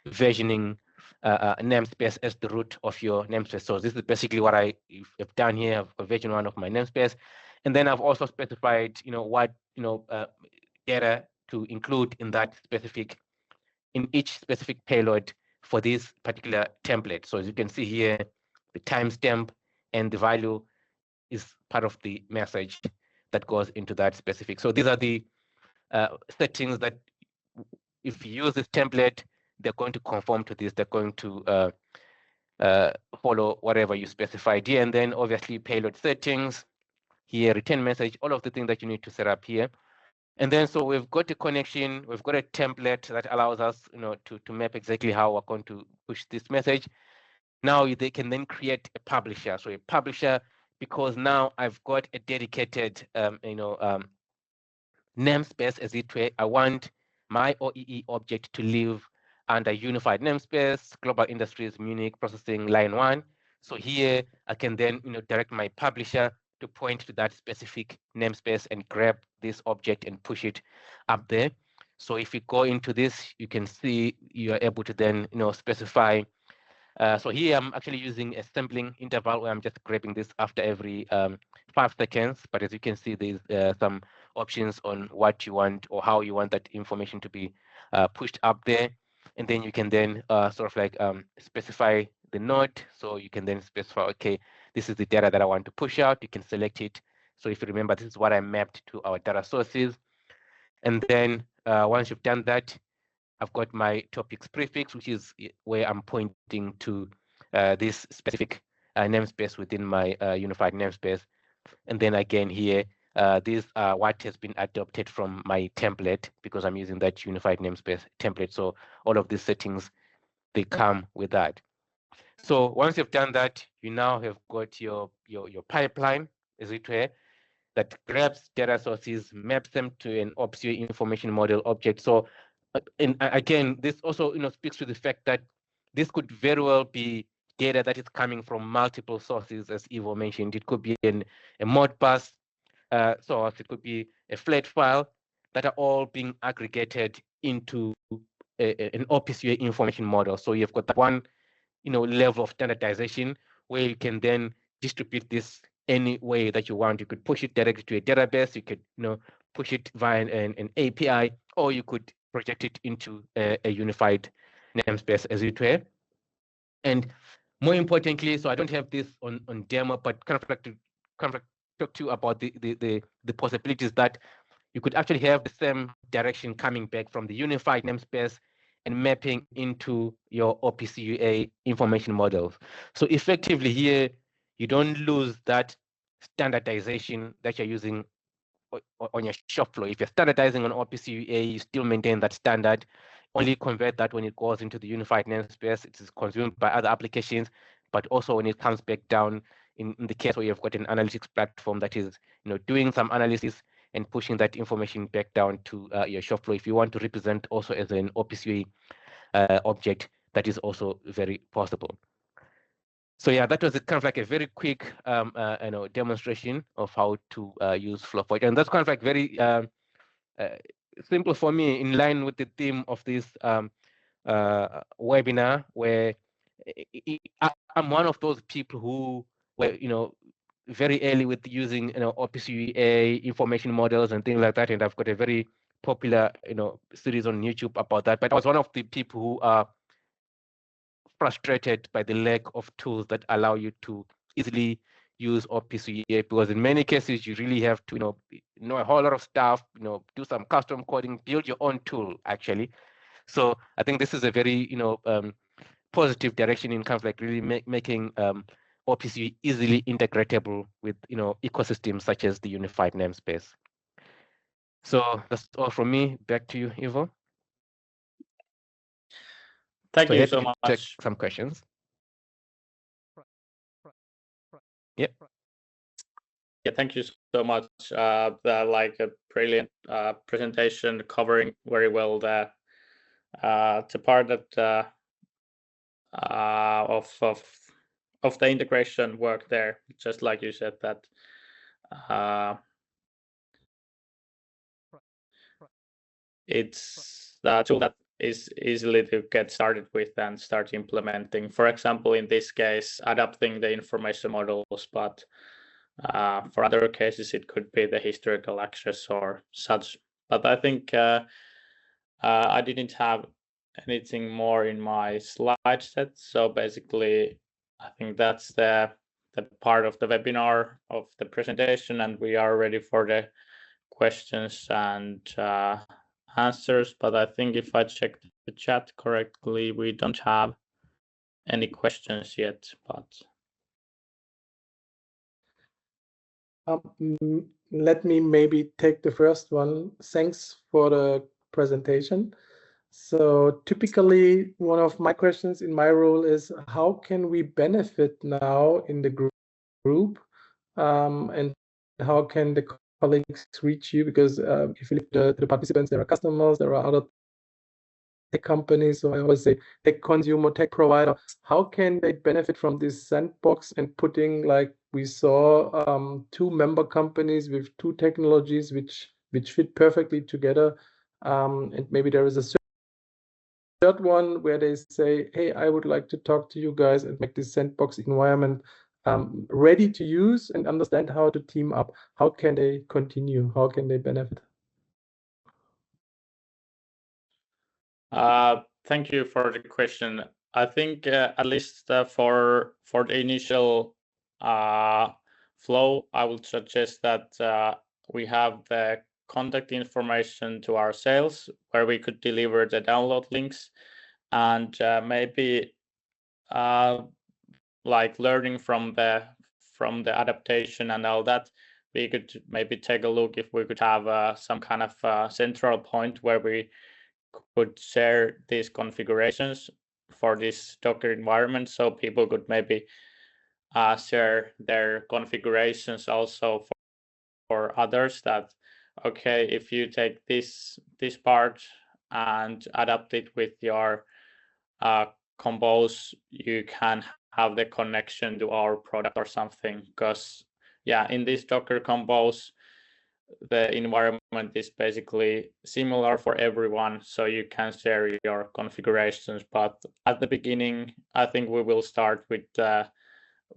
versioning namespace as the root of your namespace. So this is basically what I've done here. I've got version 1 of my namespace, and then I've also specified what data to include in each specific payload for this particular template. So as you can see here, the timestamp and the value is part of the message that goes into that specific. So these are the settings that if you use this template, they're going to conform to this. They're going to follow whatever you specified here. And then obviously payload settings, here return message, all of the things that you need to set up here. And then so we've got a connection, we've got a template that allows us, to map exactly how we're going to push this message. Now they can then create a publisher. So a publisher, because now I've got a dedicated, namespace as it were. I want my OEE object to live under unified namespace, global industries, Munich, processing line 1. So here I can then, direct my publisher to point to that specific namespace and grab this object and push it up there. So if you go into this, you can see you are able to then, specify. So here I'm actually using a sampling interval where I'm just grabbing this after every 5 seconds. But as you can see, there's some options on what you want or how you want that information to be pushed up there. And then you can then specify the node. So you can then specify, okay, this is the data that I want to push out. You can select it. So if you remember, this is what I mapped to our data sources. And then once you've done that, I've got my topics prefix, which is where I'm pointing to this specific namespace within my unified namespace. And then again here, these are what has been adopted from my template because I'm using that unified namespace template. So all of these settings, they come with that. So once you've done that, you now have got your pipeline, as it were, that grabs data sources, maps them to an OPC UA information model object. So and again, this also speaks to the fact that this could very well be data that is coming from multiple sources, as Iivo mentioned. It could be a Modbus source, it could be a flat file that are all being aggregated into an OPC UA information model. So you've got that one level of standardization where you can then distribute this any way that you want. You could push it directly to a database, you could push it via an API, or you could project it into a unified namespace, as it were. And more importantly, so I don't have this on demo, but kind of like to talk to you about the possibilities that you could actually have the same direction coming back from the unified namespace and mapping into your OPC UA information models. So effectively here, you don't lose that standardization that you're using on your shop floor. If you're standardizing on OPC UA, you still maintain that standard, only convert that when it goes into the unified namespace. It is consumed by other applications, but also when it comes back down in the case where you've got an analytics platform that is doing some analysis and pushing that information back down to your shop floor. If you want to represent also as an OPC UA object, that is also very possible. So yeah, that was kind of like a very quick demonstration of how to use FlowForge, and that's kind of like very simple for me, in line with the theme of this webinar, where I'm one of those people who were very early with using OPC UA information models and things like that, and I've got a very popular series on YouTube about that. But I was one of the people who are frustrated by the lack of tools that allow you to easily use OPC UA, because in many cases you really have to know a whole lot of stuff, do some custom coding, build your own tool actually. So I think this is a very positive direction in kind of like really making OPC UA easily integratable with ecosystems such as the unified namespace. So that's all from me. Back to you, Iivo. Thank you so much. Take some questions. Yep. Yeah, thank you so much. Like a brilliant presentation, covering very well the part that of the integration work there. Just like you said, that it's the tool that is easily to get started with and start implementing. For example, in this case, adapting the information models, but for other cases, it could be the historical access or such. But I think I didn't have anything more in my slide set. So basically, I think that's the part of the webinar of the presentation, and we are ready for the questions and answers. But I think if I check the chat correctly, we don't have any questions yet. But let me maybe take the first one. Thanks for the presentation. So typically, one of my questions in my role is how can we benefit now in the group, and how can the colleagues reach you? Because if you look at the participants, there are customers, there are other tech companies. So I always say tech consumer, tech provider. How can they benefit from this sandbox and putting, like we saw, 2 member companies with 2 technologies which fit perfectly together, and maybe there is a third one where they say, hey, I would like to talk to you guys and make this sandbox environment ready to use and understand how to team up. How can they continue? How can they benefit? Thank you for the question. I think at least for the initial flow, I would suggest that we have the contact information to our sales where we could deliver the download links, and maybe like learning from the adaptation and all that, we could maybe take a look if we could have some kind of central point where we could share these configurations for this Docker environment, so people could maybe share their configurations also for others. That okay, if you take this part and adapt it with your compose, you can have the connection to our product or something. Because yeah, in this Docker compose, the environment is basically similar for everyone, so you can share your configurations. But at the beginning, I think we will start with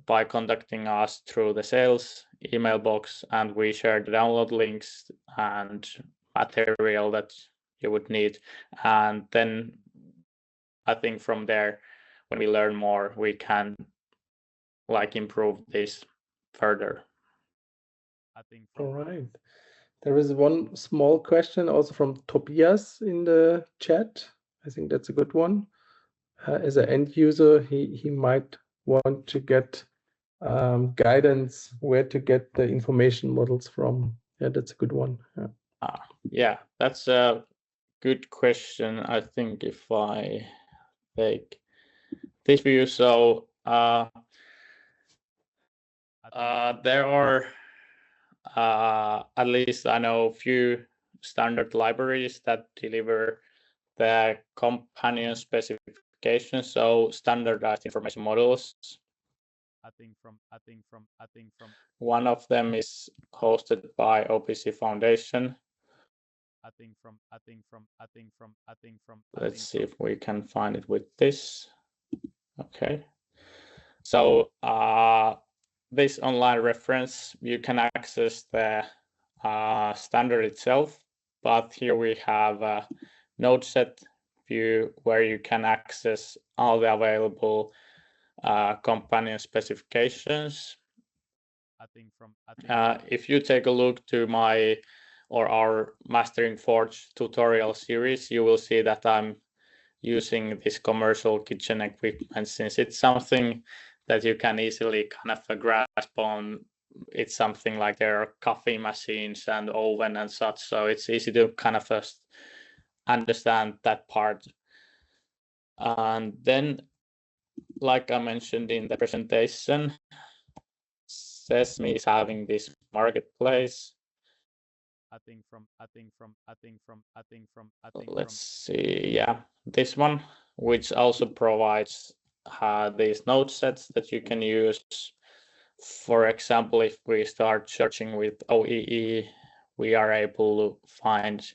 by contacting us through the sales email box, and we share the download links and material that you would need. And then I think from there, when we learn more, we can like improve this further. I think. All right. There is one small question also from Tobias in the chat. I think that's a good one. As an end user, he might want to get guidance where to get the information models from. Yeah, that's a good one. Yeah, that's a good question. I think if I take this view, so there are at least I know a few standard libraries that deliver the companion specifications, so standardized information models. I think from one of them is hosted by OPC Foundation. Let's see if we can find it with this. Okay. So this online reference, you can access the standard itself, but here we have a node set view where you can access all the available companion specifications. If you take a look to our Mastering Forge tutorial series, you will see that I'm using this commercial kitchen equipment, since it's something that you can easily kind of grasp on. It's something like there are coffee machines and oven and such, so it's easy to kind of first understand that part. And then, like I mentioned in the presentation, Sesame is having this marketplace. Let's see, yeah, this one, which also provides these node sets that you can use. For example, if we start searching with OEE, we are able to find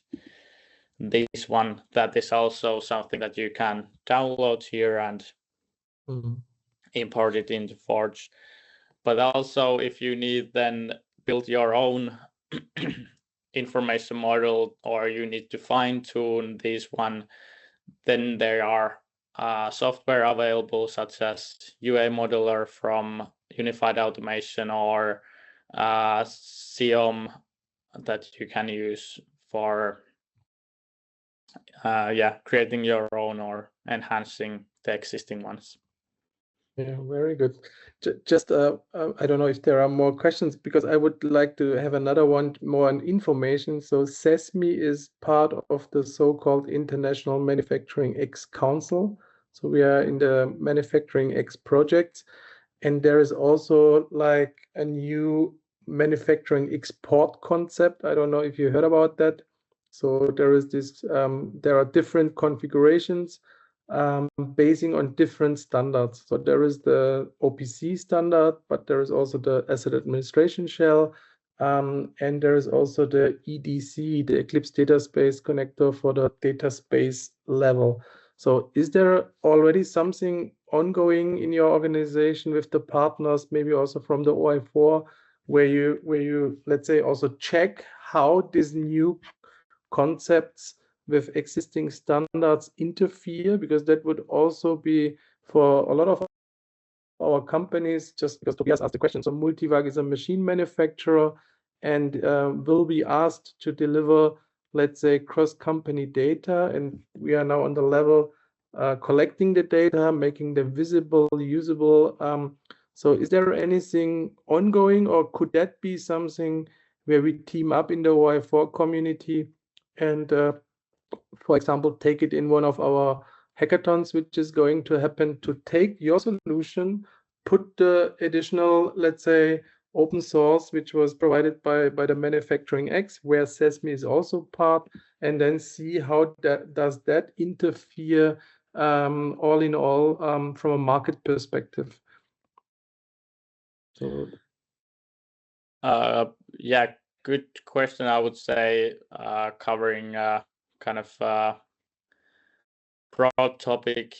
this one. That is also something that you can download here and import it into Forge. But also, if you need then build your own information model, or you need to fine tune this one, Then there are software available such as UA Modeler from Unified Automation or SIOM that you can use for creating your own or enhancing the existing ones. Yeah, very good. Just I don't know if there are more questions, because I would like to have another one more on information. So SESMI is part of the so-called International Manufacturing X Council. So we are in the Manufacturing X projects, and there is also like a new manufacturing export concept. I don't know if you heard about that. So there is this, there are different configurations basing on different standards. So there is the OPC standard, but there is also the asset administration shell, and there is also the EDC, the Eclipse Data Space Connector for the data space level. So is there already something ongoing in your organization with the partners, maybe also from the OI4, where you let's say also check how these new concepts with existing standards interfere? Because that would also be for a lot of our companies, just because Tobias asked the question. So Multivag is a machine manufacturer and will be asked to deliver, let's say, cross-company data. And we are now on the level collecting the data, making them visible, usable. So is there anything ongoing, or could that be something where we team up in the OI4 community and, for example, take it in one of our hackathons, which is going to happen, to take your solution, put the additional, let's say, open source, which was provided by the Manufacturing X, where SESMI is also part, and then see how does that interfere all in all from a market perspective. So good question. I would say covering kind of broad topic.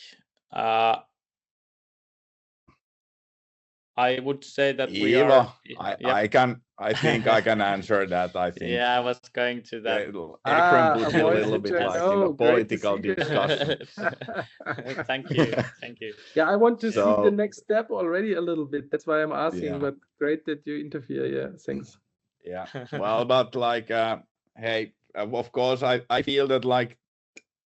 I would say that we are. I think I can answer that. I think. Yeah, I was going to that. Ekram put me a little bit like in a political discussion. Thank you. Yeah, I want to see the next step already a little bit. That's why I'm asking. But great that you interfere. Yeah, thanks. Yeah, well, but like, hey, of course, I feel that like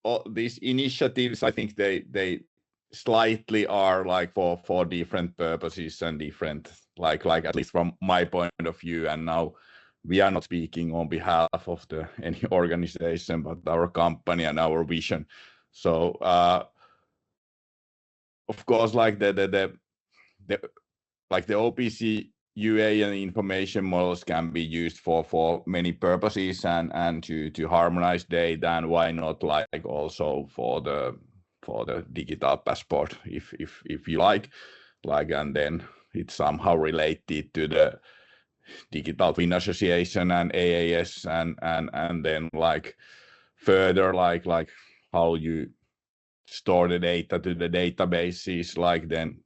all these initiatives, I think they slightly are like for different purposes and different, like at least from my point of view. And now we are not speaking on behalf of any organization, but our company and our vision. So of course, like the OPC UA and information models can be used for many purposes and to harmonize data, and why not like also for the digital passport if you like, and then it's somehow related to the Digital Twin Association and AAS and then like further like how you store the data to the databases, like then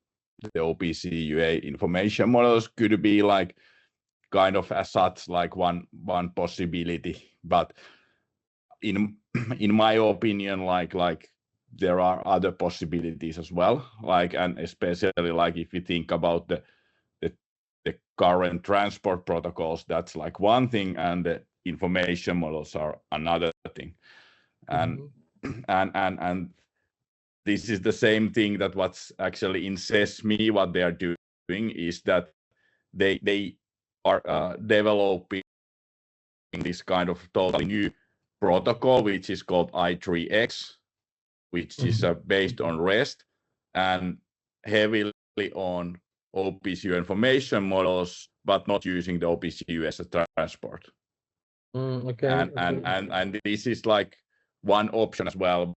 the OPC UA information models could be like kind of as such like one possibility. But in my opinion, like there are other possibilities as well, like, and especially like if you think about the current transport protocols, that's like one thing, and the information models are another thing. And this is the same thing that what's actually in SESMI, what they are doing is that they are developing this kind of totally new protocol, which is called I3X, which is based on REST and heavily on OPC information models, but not using the OPC as a transport. And this is like one option as well.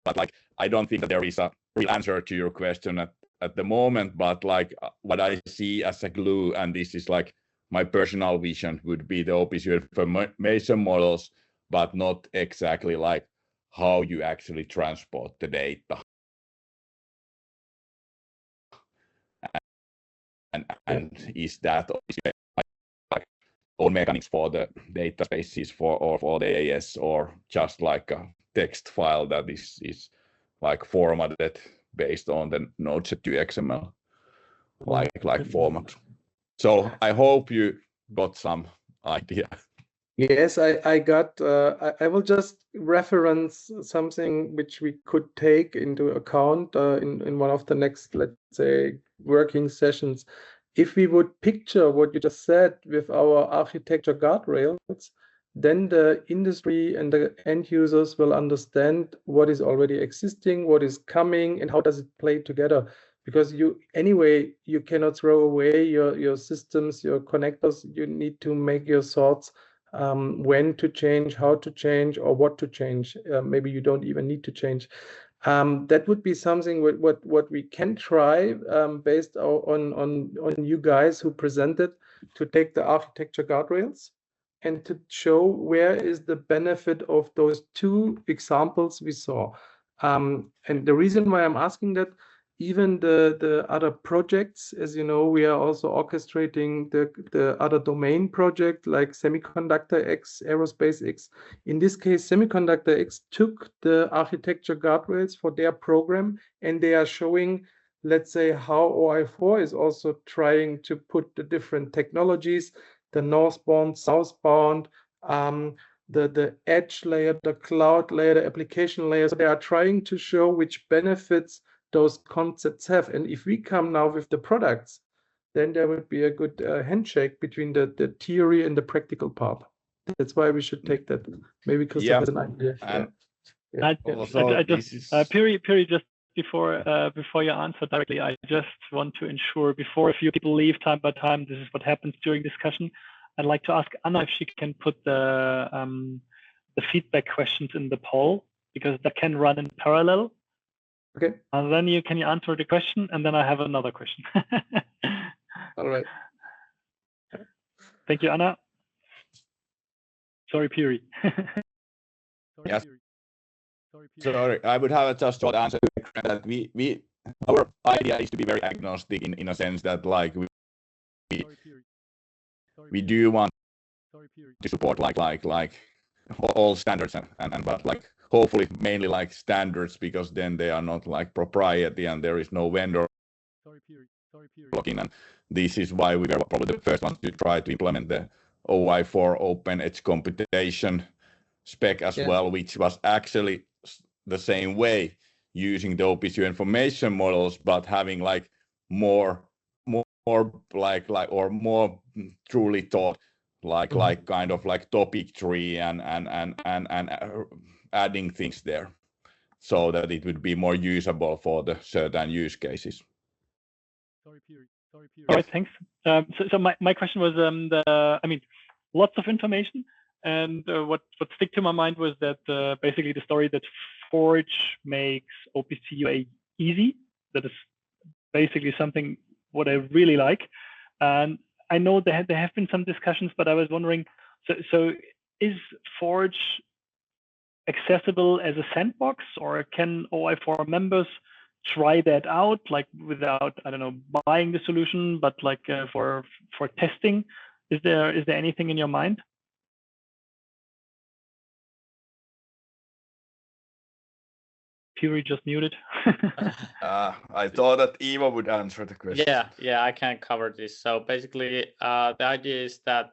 But like, I don't think that there is a real answer to your question at the moment, but like what I see as a glue, and this is like my personal vision, would be the OPC information models, but not exactly like how you actually transport the data. And is that like own mechanics for the data spaces for the AS, or just like a text file that is like formatted based on the Node.js XML like format. So I hope you got some idea. Yes, I got. I will just reference something which we could take into account in one of the next, let's say, working sessions. If we would picture what you just said with our architecture guardrails, then the industry and the end users will understand what is already existing, what is coming, and how does it play together. Because you cannot throw away your systems, your connectors. You need to make your thoughts. When to change, how to change, or what to change. Maybe you don't even need to change. That would be something what we can try based on you guys who presented, to take the architecture guardrails and to show where is the benefit of those two examples we saw. And the reason why I'm asking that, even the other projects, as you know, we are also orchestrating the other domain project like Semiconductor X, Aerospace X. In this case, Semiconductor X took the architecture guardrails for their program, and they are showing, let's say, how OI4 is also trying to put the different technologies, the northbound, southbound, the edge layer, the cloud layer, the application layer. So they are trying to show which benefits those concepts have. And if we come now with the products, then there would be a good handshake between the theory and the practical part. That's why we should take that. Maybe because has an idea. Piri, just before you answer directly, I just want to ensure, before a few people leave time by time, this is what happens during discussion. I'd like to ask Anna if she can put the feedback questions in the poll, because that can run in parallel. Okay. And then can you answer the question, and then I have another question. All right. Thank you, Anna. Sorry, Piri. Yes. Sorry, I would have just short answer that our idea is to be very agnostic in a sense that like we do want to support like all standards and but like hopefully mainly like standards, because then they are not like proprietary and there is no vendor blocking. And this is why we were probably the first ones to try to implement the OI4 open edge computation spec as well, which was actually the same way, using the OPC UA information models, but having like more like or more truly taught like kind of like topic tree and adding things there so that it would be more usable for the certain use cases. Sorry, Piri. All right, thanks. So my question was, lots of information, and what stick to my mind was that basically the story that Forge makes OPC UA easy. That is basically something what I really like. And I know there have been some discussions, but I was wondering, so is Forge accessible as a sandbox, or can OI4 members try that out, like without, I don't know, buying the solution, but like for testing? Is there anything in your mind? Piri just muted. I thought that Iivo would answer the question. Yeah, I can cover this. So basically, the idea is that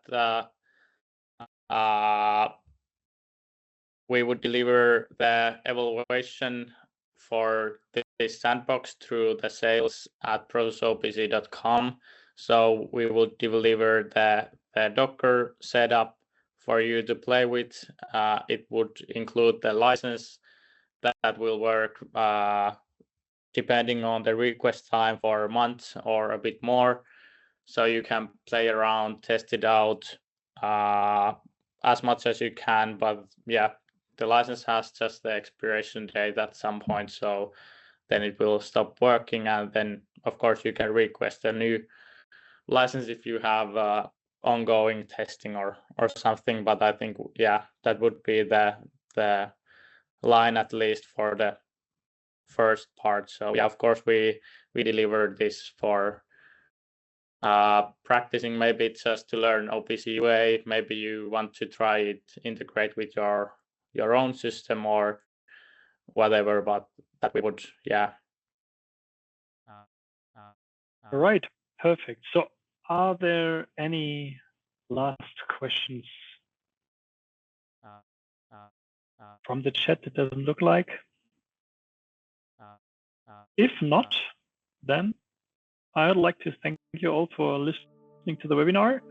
we would deliver the evaluation for this sandbox through the sales at prosysopc.com. So we would deliver the Docker setup for you to play with. It would include the license that will work depending on the request time for a month or a bit more. So you can play around, test it out as much as you can. But yeah, the license has just the expiration date at some point, so then it will stop working. And then, of course, you can request a new license if you have ongoing testing or something. But I think, yeah, that would be the line, at least for the first part. So yeah, of course, we delivered this for practicing, maybe just to learn OPC UA. Maybe you want to try it, integrate with your own system, or whatever, but that we would, yeah. All right, perfect. So are there any last questions from the chat? It doesn't look like. If not, then I would like to thank you all for listening to the webinar.